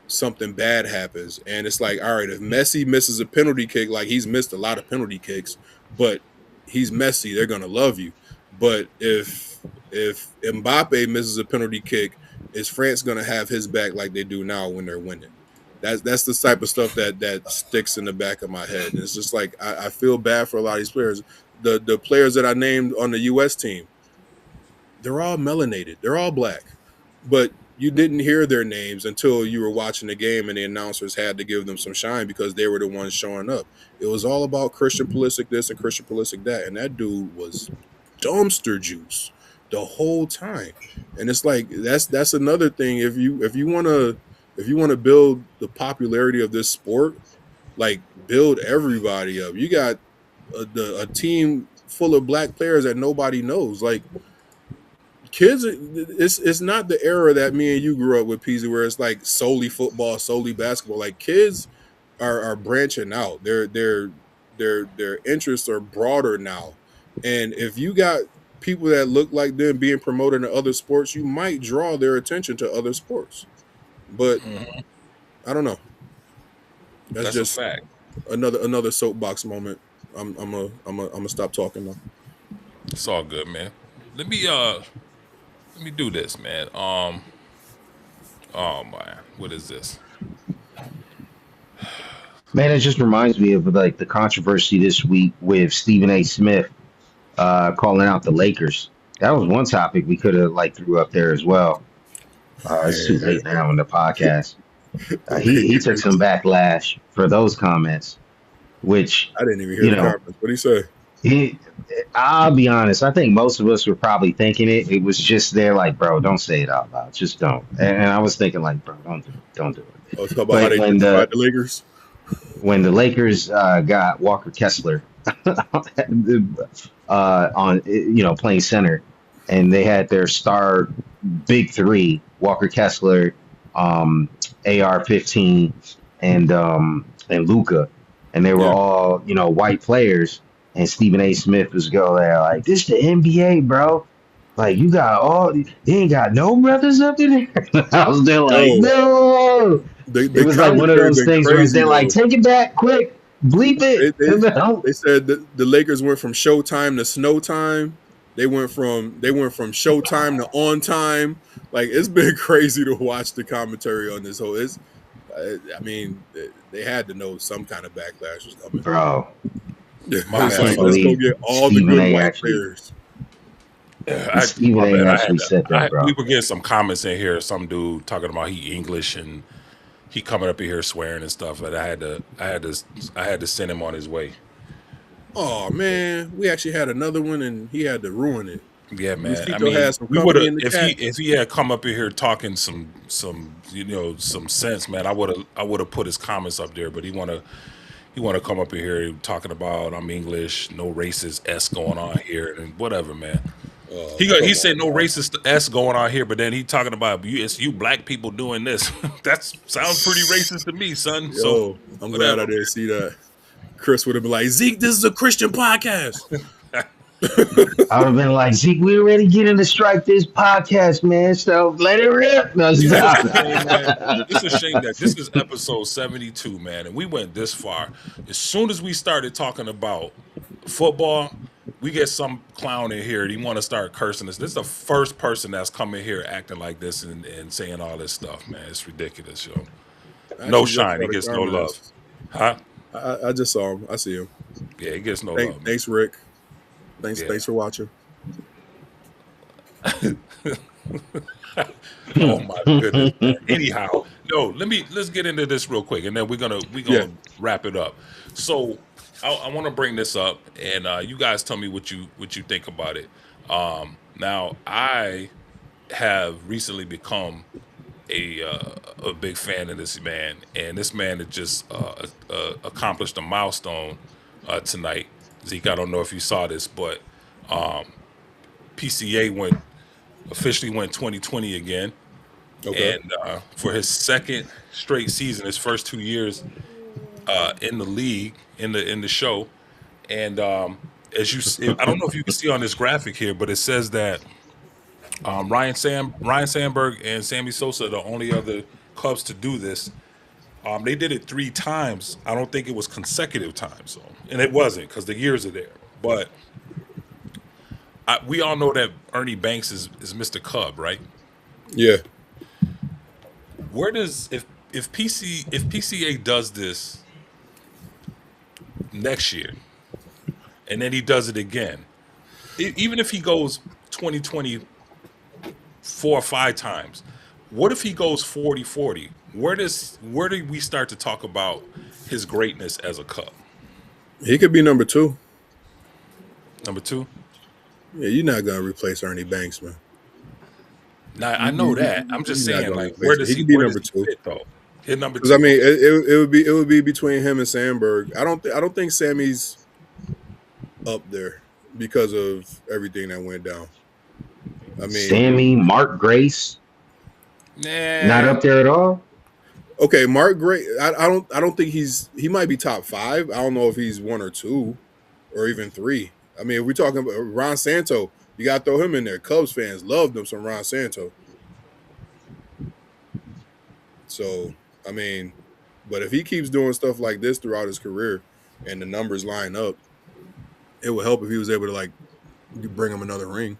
something bad happens. And it's like, all right, if Messi misses a penalty kick, like he's missed a lot of penalty kicks, but he's Messi, they're gonna love you. But if Mbappe misses a penalty kick, is France gonna have his back like they do now when they're winning? That's the type of stuff that sticks in the back of my head. And it's just like I feel bad for a lot of these players. The players that I named on the US team, they're all melanated. They're all black. But you didn't hear their names until you were watching the game, and the announcers had to give them some shine because they were the ones showing up. It was all about Christian Pulisic this and Christian Pulisic that, and that dude was dumpster juice. the whole time. And it's like that's another thing. If you wanna build the popularity of this sport, like build everybody up. You got a team full of black players that nobody knows. Like kids, it's not the era that me and you grew up with, PZ, where it's like solely football, solely basketball. Like kids are branching out. Their interests are broader now. And if you got people that look like them being promoted in other sports, you might draw their attention to other sports. But Mhm. I don't know. That's That's a just fact. another soapbox moment. I'm a stop talking now. It's all good, man. Let me do this, man. Oh man, what is this? Man, it just reminds me of like the controversy this week with Stephen A. Smith calling out the Lakers. That was one topic we could have like threw up there as well. It's too late now in the podcast. The He took some Lakers. backlash for those comments, which I didn't even hear you the know comments. What do you say? he. I'll be honest. I think most of us were probably thinking it. It was just there, like, bro, don't say it out loud. Just don't. And I was thinking, like, bro, don't do it. Don't do it. Oh, talk about how But they gentrified the Lakers. when the Lakers got Walker Kessler on playing center, and they had their star big three: Walker Kessler, AR-15, and Luca, and they were Yeah. all white players. And Stephen A. Smith was go there like, "This the NBA, bro. Like you got you ain't got no brothers up in there." I was there like, Yo, no. It the was like one of commentary those been things where crazy they're like, though. take it back, quick, bleep They it. they, And then, oh, they said that the Lakers went from showtime to snow time. They went from showtime to on time. Like it's been crazy to watch the commentary on this whole. I mean, they had to know some kind of backlash was coming. bro, My I It's bad. like can't let's go believe get all the Stephen good A. white actually players. Stephen My A. bad. actually said that, We bro. were getting some comments in here. Some dude talking about he English and he coming up in here swearing and stuff. And I had to send him on his way. Oh man, we actually had another one and he had to ruin it. Yeah, man. I Luisito mean, had some we would company have in the chat. if he had come up in here talking some sense, man. I would have put his comments up there. But he wanna come up in here talking about I'm English, no racist s going on here and whatever, man. Oh, He come said on no now. racist s going on here, but then he talking about it's you black people doing this. That sounds pretty racist to me, son. So Yo, I'm glad whatever, I didn't see that. Chris would have been like, Zeke, this is a Christian podcast. man. I would have been like, Zeke, we already getting to strike this podcast, man. So let it rip. No, You know, it's stop. a shame, man. It's a shame that this is episode 72, man, and we went this far. As soon as we started talking about football, we get some clown in here and he want to start cursing us. This is the first person that's come in here acting like this and saying all this stuff, man. It's ridiculous, yo. I No actually just shine. saw He the gets no love. comments. Huh? I just saw him. I see him. Yeah, he gets no love, man. Thanks, Rick. Thanks, Yeah. thanks for watching. Oh my goodness, man. Anyhow, no, let's get into this real quick, and then we're Yeah. gonna wrap it up. So I want to bring this up, and you guys tell me what you think about it. Now I have recently become a big fan of this man, and this man had just accomplished a milestone tonight. Zeke, I don't know if you saw this, but PCA officially went 2020 again. Okay. And for his second straight season, his first 2 years in the league, in the show, and I don't know if you can see on this graphic here, but it says that Ryan Sandberg and Sammy Sosa are the only other Cubs to do this. They did it 3 times. I don't think it was consecutive times, so, and it wasn't because the years are there. But we all know that Ernie Banks is Mr. Cub, right? Yeah. Where does if PCA does this next year, and then he does it again, even if he goes 2020 4 or 5 times, what if he goes 40-40? Where do we start to talk about his greatness as a Cub? He could be number 2. Number 2. Yeah, you're not gonna replace Ernie Banks, man. Now I know that. I'm just You're not saying, gonna like, replace him. He could be where does number he two. fit though? Hit number Because I two. mean, Okay. it would be between him and Sandberg. I don't think Sammy's up there because of everything that went down. I mean, Sammy, Mark Grace, not Nah. up there at all. okay, Mark Gray. I don't think he might be top five. I don't know if he's one or two or even three. I mean, if we're talking about Ron Santo, you got to throw him in there. Cubs fans loved him some Ron Santo. So I mean, but if he keeps doing stuff like this throughout his career and the numbers line up, it would help if he was able to like bring him another ring.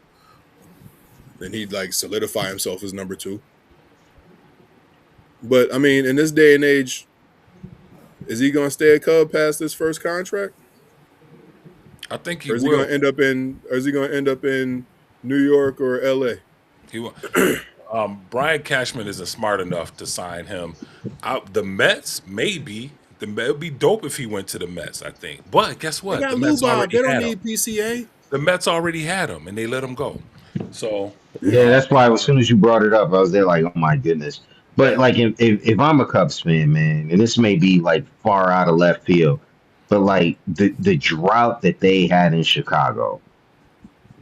Then he'd like solidify himself as number two. But I mean, in this day and age, is he going to stay a Cub past this first contract, I think he or is he going will. to end up in, or is he going to end up in New York or L.A.? He will. Brian Cashman isn't smart enough to sign him. The Mets, maybe. It would be dope if he went to the Mets, I think. But guess They what? got The Lou Mets Bob. They already don't had him. need PCA. The Mets already had him, and they let him go. So, Yeah, that's why as soon as you brought it up, I was there like, oh my goodness. But like, if I'm a Cubs fan, man, and this may be like far out of left field, but like the drought that they had in Chicago,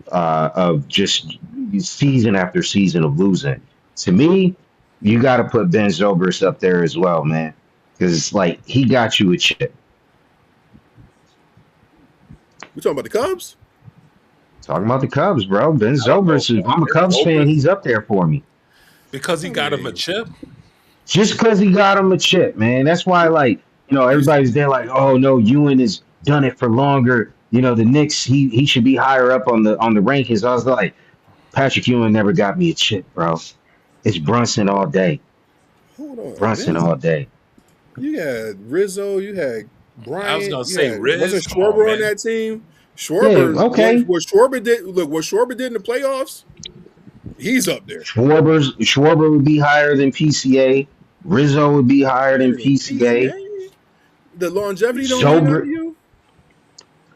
of just season after season of losing, to me, you got to put Ben Zobrist up there as well, man, because like he got you a chip. We talking about the Cubs? Talking about the Cubs, bro. Ben I don't know, Zobrist, if I'm a man. Cubs fan, he's up there for me. Because he I got him a mean, chip. Just because he got him a chip, man. That's why, like, you, everybody's there, like, oh no, Ewan has done it for longer. The Knicks, he should be higher up on the rankings. I was like, Patrick Ewing never got me a chip, bro. It's Brunson all day. hold on, Brunson all day. You had Rizzo, you had I was Bryant, gonna you say had Riz. wasn't Come on, Schwarber on man. that team? Yeah, Schwarber, okay. what Schwarber did, look, what Schwarber did in the playoffs, he's up there. Schwarber would be higher than PCA. Rizzo would be higher than Better than PCA. PCA. The longevity don't do that to Zobrist, you.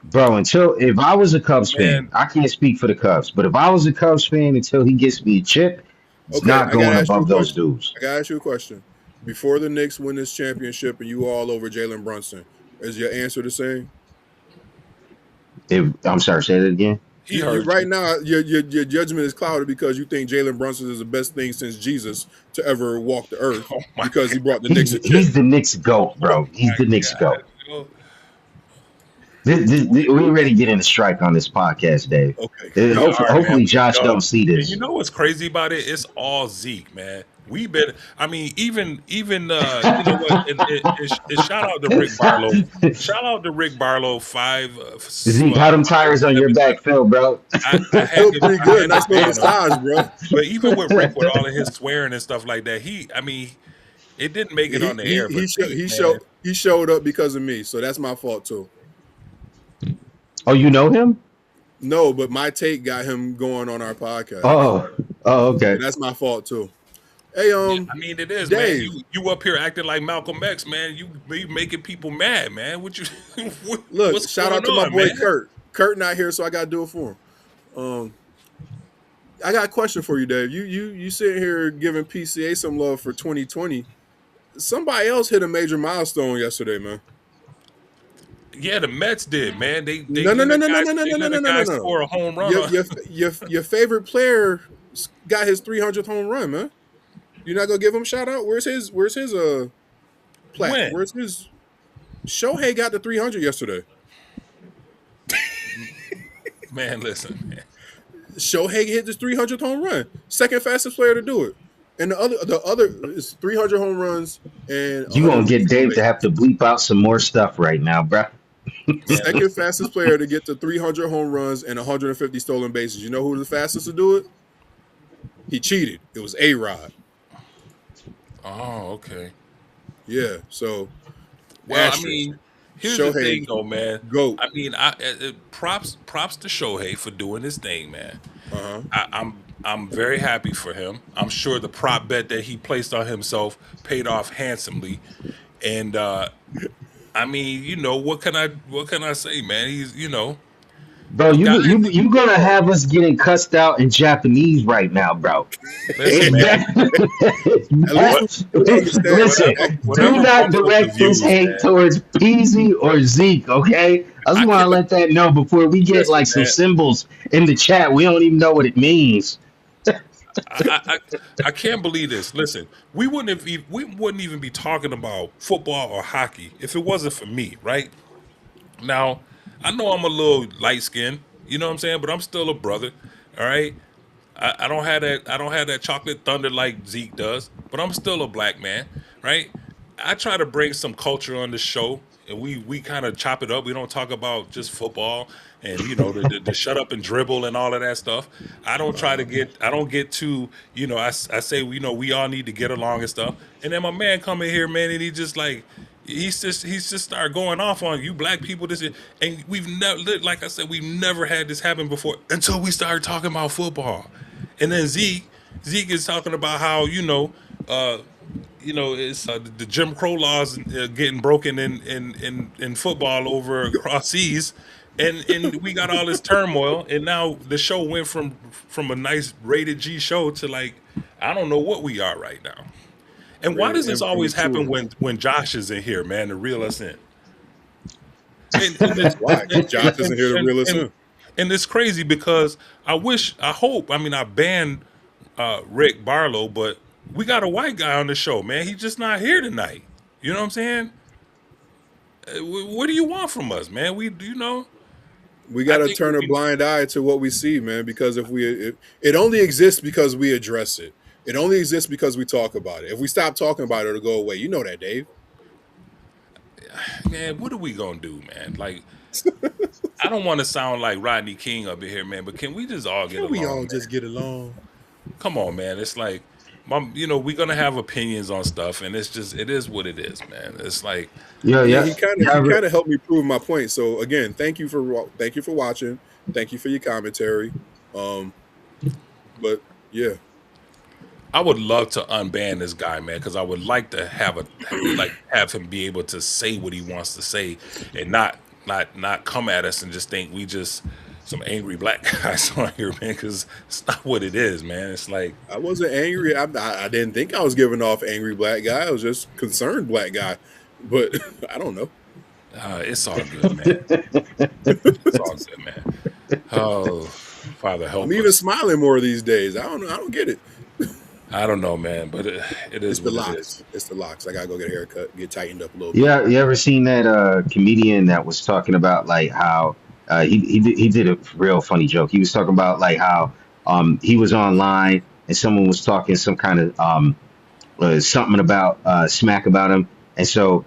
bro. Until if I was a Cubs fan, Man, I can't speak for the Cubs, but if I was a Cubs fan, until he gets me a chip, it's Okay, not I gotta going ask you a above those question. dudes. I gotta ask you a question. Before the Knicks win this championship and you all over Jalen Brunson, is your answer the same? I'm sorry, say that again. he You heard right you. now your judgment is clouded because you think Jalen Brunson is the best thing since Jesus to ever walk the earth Oh my because he god. brought the Knicks He's a chip. he's the Knicks goat, Oh bro. He's my the Knicks god. goat. Yo. We ready to get in a strike on this podcast, Dave. Okay, We okay. are, man. Hopefully, We Josh done. don't see And you this. know what's crazy about it? It's all Zeke, man. We been. I mean, even you know what? And shout out to Rick Barlow. Shout out to Rick Barlow. Zeke, how them tires on your 5'7". back feel, bro? Feel pretty I good. had to Nice little ban him. massage, bro. But even with Rick, with all of his swearing and stuff like that, I mean, it didn't make it He on the he air. But he showed Zeke, man, he showed up because of me, so that's my fault too. Oh, you know him? No, but my take got him going on our podcast. Oh, oh, So okay. that's my fault too. Hey, yeah, I mean, it is, man. Dave, You up here acting like Malcolm X, man. You making people mad, man. What you look, what's shout going out to my on, boy man? Kurt. Kurt not here, so I gotta do it for him. Um, I got a question for you, Dave. You sitting here giving PCA some love for 2020. Somebody else hit a major milestone yesterday, man. Yeah, the Mets did, man. No, no, no, no, no, no, no, They no, no, let a no, no, guy no. score a home run Your on. your your favorite player got his 300th home run, man. You're not gonna give him a shout out? Where's his plaque? When? Where's his Shohei got the 300 yesterday. Man, listen, man. Shohei hit his 300th home run. Second fastest player to do it. And the other is 300 home runs and You gonna 150 get stolen Dave to bases. have to bleep out some more stuff right now, bro. Man, Second listen. fastest player to get to 300 home runs and 150 stolen bases. You know who was the fastest to do it? He cheated. It was A-Rod. Oh, okay. Yeah. So Well, I asterisk. mean, here's the Shohei thing, though, man. GOAT. I mean, props to Shohei for doing his thing, man. Uh-huh. I'm very happy for him. I'm sure the prop bet that he placed on himself paid off handsomely, and I mean, what can I say, man? He's Bro, The you guys you that you you gonna call, have us getting cussed out in Japanese right now, bro. listen, man. At least we understand Listen, the Whatever, do accent. whatever not pumps up the direct this views, hate man. towards Peasy or Zeke, okay? I just I want can to let that know before we get listen, like some man. symbols in the chat. We don't even know what it means. I can't believe this. Listen, we wouldn't even be talking about football or hockey if it wasn't for me, right? Now, I know I'm a little light skinned, you know what I'm saying, but I'm still a brother. All right. I don't have that. I don't have that chocolate thunder like Zeke does, but I'm still a black man, right? I try to bring some culture on the show, and we kind of chop it up. We don't talk about just football and the shut up and dribble and all of that stuff. I don't try to get. I don't get too. I say we all need to get along and stuff. And then my man come in here, man, and he just like he's just started going off on you black people. And we've never, like I said, we've never had this happen before until we started talking about football. And then Zeke is talking about how it's the Jim Crow laws getting broken in football over across seas, and we got all this turmoil, and now the show went from a nice rated G show to like I don't know what we are right now. And why does this always happen Immature. when Josh is in here, man, to reel us in? And That's it's why, because and, Josh isn't here to and, reel us and, in. and it's crazy because I hope, I mean, I banned Rick Barlow, but we got a white guy on the show, man. He's just not here tonight. You know what I'm saying? What do you want from us, man? We I got to think turn a we, blind eye to what we see, man. Because if it only exists because we address it. It only exists because we talk about it. If we stop talking about it, it'll go away. You know that, Dave. man, what are we gonna do, man? Like, I don't want to sound like Rodney King up in here, man, but can we just all get Can we along, all man? just get along? Come on, man. It's like, we're gonna have opinions on stuff, and it is what it is, man. It's like, Yeah, He yeah, he kind of yeah. he kind of helped me prove my point. So again, thank you for watching. Thank you for your commentary. Um, but yeah, I would love to unban this guy, man, because I would like to have him be able to say what he wants to say, and not come at us and just think we just some angry black guys on here, man. Because it's not what it is, man. It's like, I wasn't angry. I didn't think I was giving off angry black guy. I was just concerned black guy. But I don't know. it's all good, man. It's all good, man. Oh, Father, I'm help even us. smiling more these days. I don't know. I don't get it. I don't know, man, but it It's is the what it is. locks. It's the locks. I gotta go get a haircut, get tightened up a little bit. Yeah, you ever seen that comedian that was talking about like how he did a real funny joke. He was talking about like how he was online and someone was talking some kind of something about smack about him, and so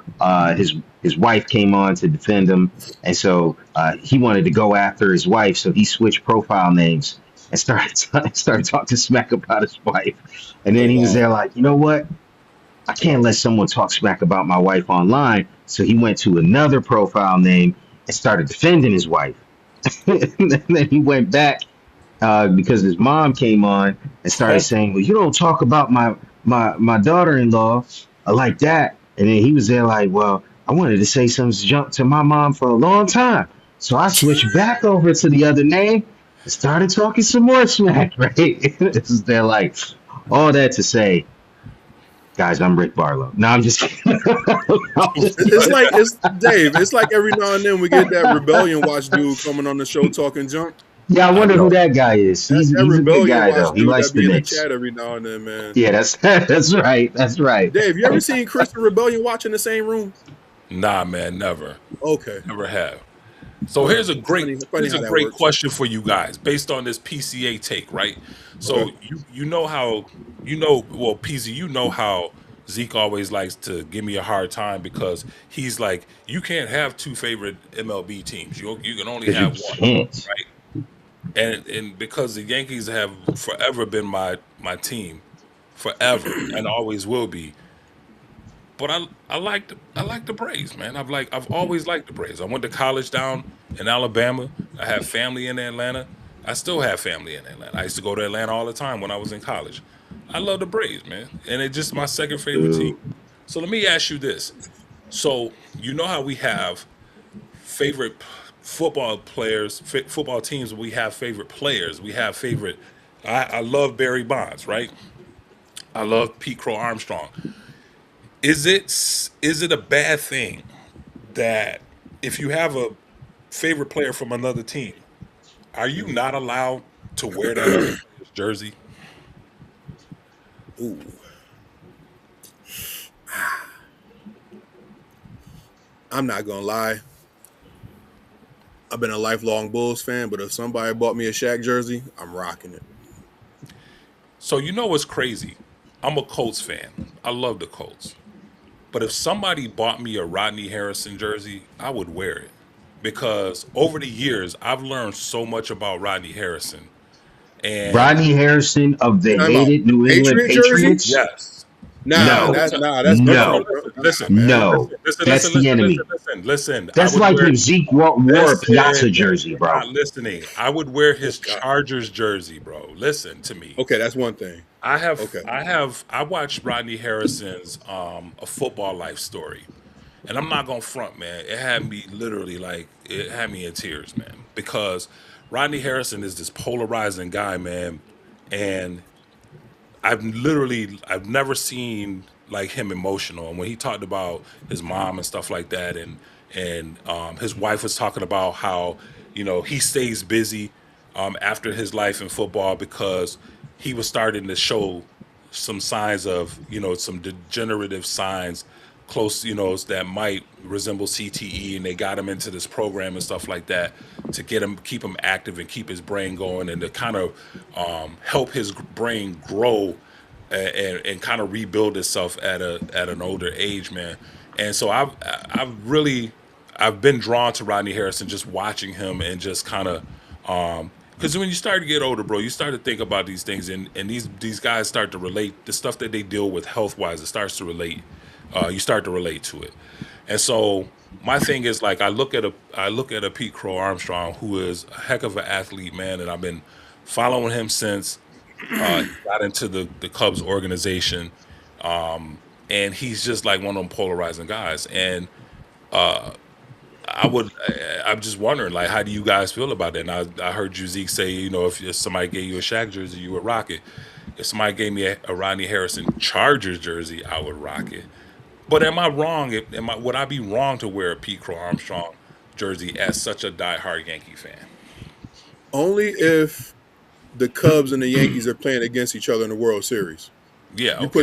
his wife came on to defend him, and so he wanted to go after his wife, so he switched profile names and started talking smack about his wife, and Oh then he was wow. there like, you know what? I can't let someone talk smack about my wife online. So he went to another profile name and started defending his wife. And then he went back because his mom came on and started saying, "Well, you don't talk about my daughter-in-law like that." And then he was there like, "Well, I wanted to say something junk to my mom for a long time, so I switched back over to the other name and started talking some more smack." Right? It's there like all that to say, guys, I'm Rick Barlow. No, I'm just kidding. I'm just It's kidding. like it's Dave. It's like every now and then we get that rebellion watch dude coming on the show talking junk. Yeah, I I wonder who know. that guy is. That, He's that he's a good rebellion guy watch though. He dude likes that the be in the Knicks. chat every now and then, man. Yeah, that's that's right. That's right. Dave, you ever seen Chris and Rebellion watch in the same room? Nah, man, never, Okay. never have. So here's a great Funny here's how a that great works. question for you guys based on this PCA take, right? Okay. So you know how well, PZ, you know how Zeke always likes to give me a hard time because he's like, you can't have two favorite MLB teams. You can only Because you have one, can't. right? And because the Yankees have forever been my team, forever and always will be. But I like the Braves, man. I've always liked the Braves. I went to college down in Alabama. I have family in Atlanta. I still have family in Atlanta. I used to go to Atlanta all the time when I was in college. I love the Braves, man, and it's just my second favorite team. Boo. So let me ask you this: so you know how we have favorite football players, football teams, we have favorite players. We have favorite. I love Barry Bonds, right? I love Pete Crow Armstrong. Is it a bad thing that if you have a favorite player from another team, are you not allowed to wear that other player's jersey? Ooh, I'm not gonna lie. I've been a lifelong Bulls fan, but if somebody bought me a Shaq jersey, I'm rocking it. So you know what's crazy? I'm a Colts fan. I love the Colts. But if somebody bought me a Rodney Harrison jersey, I would wear it. Because over the years, I've learned so much about Rodney Harrison. And Rodney Harrison of the Time out. hated New England Patriot jersey? Patriots? yes, Nah, No, that's no, no, no. garbage, no, bro. Listen, Man. no. listen, That's listen, the listen, enemy. listen, listen, listen. I That's would like wear. if Zeke wore a Piazza Listen, jersey, you're bro. not listening. I would wear Oh his God. Chargers jersey, bro. Listen to me. Okay, that's one thing. Okay. I watched Rodney Harrison's A Football Life Story. And I'm not gonna front, man. It had me literally like it had me in tears, man. Because Rodney Harrison is this polarizing guy, man. And I've never seen like him emotional. And when he talked about his mom and stuff like that, and his wife was talking about how he stays busy after his life in football because he was starting to show some signs of some degenerative signs close that might resemble CTE, and they got him into this program and stuff like that to keep him active and keep his brain going and to kind of help his brain grow and kind of rebuild itself at an older age, man. And so I've been drawn to Rodney Harrison just watching him and just kind of because when you start to get older, bro, you start to think about these things, and these guys start to relate the stuff that they deal with health wise. It starts to relate. You start to relate to it, and so my thing is like I look at a Pete Crow Armstrong who is a heck of an athlete, man, and I've been following him since he got into the Cubs organization, and he's just like one of them polarizing guys, and I'm just wondering, like, how do you guys feel about that? And I heard you, Zeke, say, if somebody gave you a Shaq jersey, you would rock it. If somebody gave me a Rodney Harrison Chargers jersey, I would rock it. But am I wrong? Would I be wrong to wear a Pete Crow Armstrong jersey as such a diehard Yankee fan? Only if the Cubs and the Yankees are playing against each other in the World Series. Yeah, You okay.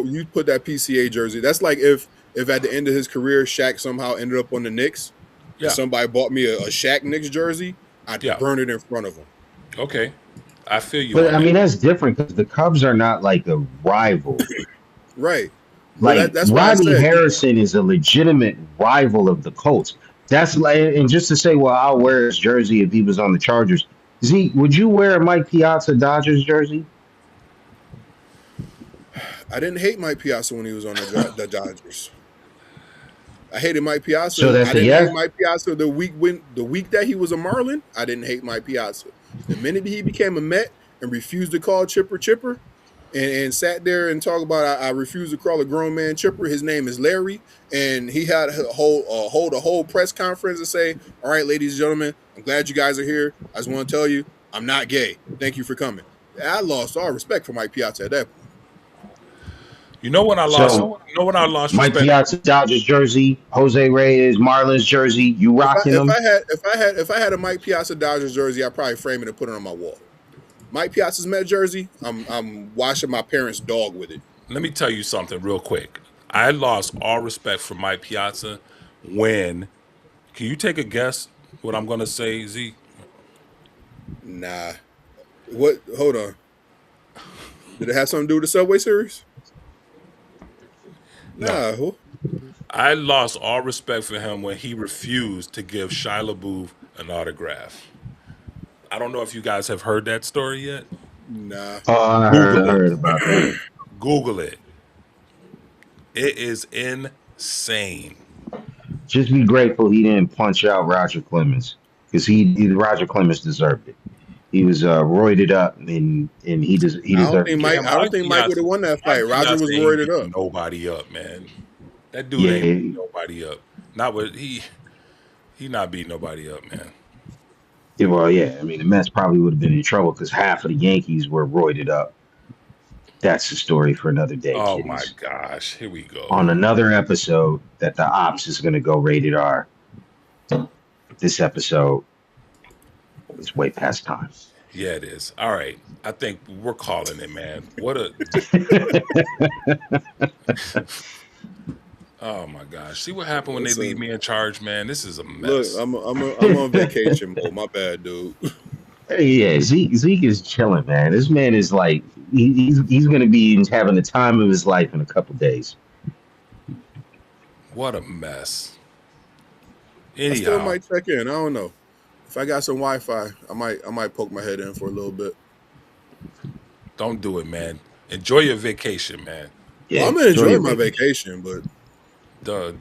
you put that PCA jersey. That's like if at the end of his career, Shaq somehow ended up on the Knicks, and Yeah, somebody bought me a Shaq Knicks jersey, I'd yeah, burn it in front of him. okay. I feel you But on I that. mean, that's different because the Cubs are not like a rival. Right. But Like that's why I Rodney said, Harrison is a legitimate rival of the Colts. That's like, and just to say, well, I'll wear his jersey if he was on the Chargers. Zeke, would you wear a Mike Piazza Dodgers jersey? I didn't hate Mike Piazza when he was on the Dodgers. I hated Mike So Piazza. I that's a didn't hate yes. Mike Piazza the week that he was a Marlin. I didn't hate Mike Piazza. The minute he became a Met and refused to call Chipper Chipper, and sat there and talk about I refuse to call a grown man Chipper. His name is Larry, and he had to hold a whole press conference and say, "All right, ladies and gentlemen, I'm glad you guys are here. I just want to tell you, I'm not gay. Thank you for coming." I lost all respect for Mike Piazza at that point. You know when I lost. So You know when I lost Mike respect. Piazza Dodgers jersey, Jose Reyes Marlins jersey, you If I rocking if them? I had if I had a Mike Piazza Dodgers jersey, I'd probably frame it and put it on my wall. Mike Piazza's Met jersey, I'm washing my parents' dog with it. Let me tell you something real quick. I lost all respect for Mike Piazza when. Can you take a guess what I'm gonna say, Z? Nah. What? Hold on. Did it have something to do with the Subway Series? No. Nah. I lost all respect for him when he refused to give Shia LaBeouf an autograph. I don't know if you guys have heard that story yet. Nah. Oh, I Google heard it. about that. Google it. It is insane. Just be grateful he didn't punch out Roger Clemens because Roger Clemens deserved it. He was roided up and he deserved to get. I don't think Mike would have won that fight. Mike Roger Piazza was ain't roided up. beating nobody up, man. That dude ain't beating Yeah, nobody up. Not what he. He not beating nobody up, man. Yeah, well, yeah. I mean, the Mets probably would have been in trouble because half of the Yankees were roided up. That's the story for another day, Oh my kiddies. gosh, here we go. On another episode that the Ops is going to go rated R. This episode is way past time. Yeah, it is. All right, I think we're calling it, man. What a oh my gosh. See what happened when they leave Listen, me in charge, man. This is a look, mess. I'm on vacation mode. My bad, dude. Yeah, Zeke is chilling, man. This man is like he's going to be having the time of his life in a couple days. What a mess. I still Anyhow, might check in. I don't know. If I got some Wi-Fi, I might poke my head in for a little bit. don't do it, man. Enjoy your vacation, man. Yeah, Well, I'm gonna enjoy your my vacation. vacation, but The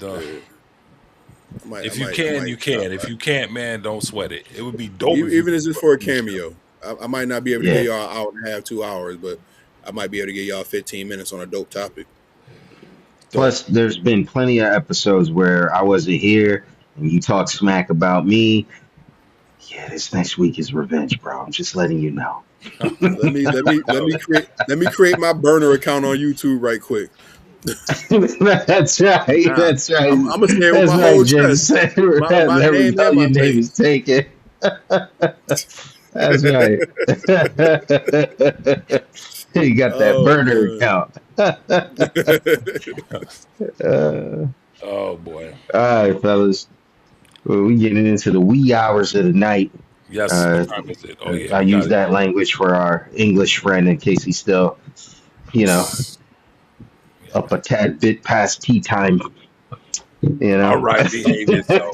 if you I can, might you can. stop If by. you can't, man, don't sweat it. It would be dope if you Even could as it's do for a full show. cameo. I might not be able to Yeah. get y'all an hour and a half, 2 hours, but I might be able to get y'all 15 minutes on a dope topic. Plus, there's been plenty of episodes where I wasn't here and you talk smack about me. Yeah, this next week is revenge, bro. I'm just letting you know. Let me create my burner account on YouTube right quick. That's right. Nah, That's right. I'm gonna say it with That's my right, whole James. chest. Let My me name know and your my name face. is taken. That's right. You got that Oh burner man. account. Uh, Oh boy. all right, fellas. Well, we getting into the wee hours of the night. Yes. What Uh, time is it? Oh yeah, I we got use it. that language for our English friend in case he's still, you know, up a tad bit past tea time. You All know. right, behave yourself.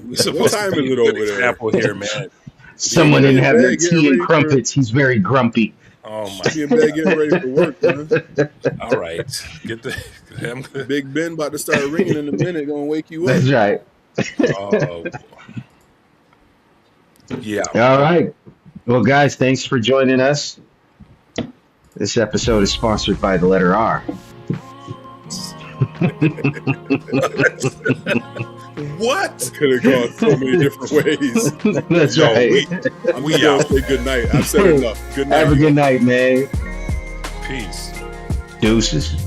We What supposed to time be is a it good over there? example here, man. Should Someone you be didn't in have their bed getting tea and ready for? crumpets. He's very grumpy. Oh Should my. be in bed getting ready for work, man. All right, get the. I'm good. Big Ben about to start ringing in a minute. Gonna wake you up. That's right. Oh yeah. All right. Well, guys, thanks for joining us. This episode is sponsored by the letter R. What? Could have gone so many different ways. That's Yo, right. I'm we just gonna out. say good night. I've said enough. Good night. Have a good night, man. Peace. Deuces.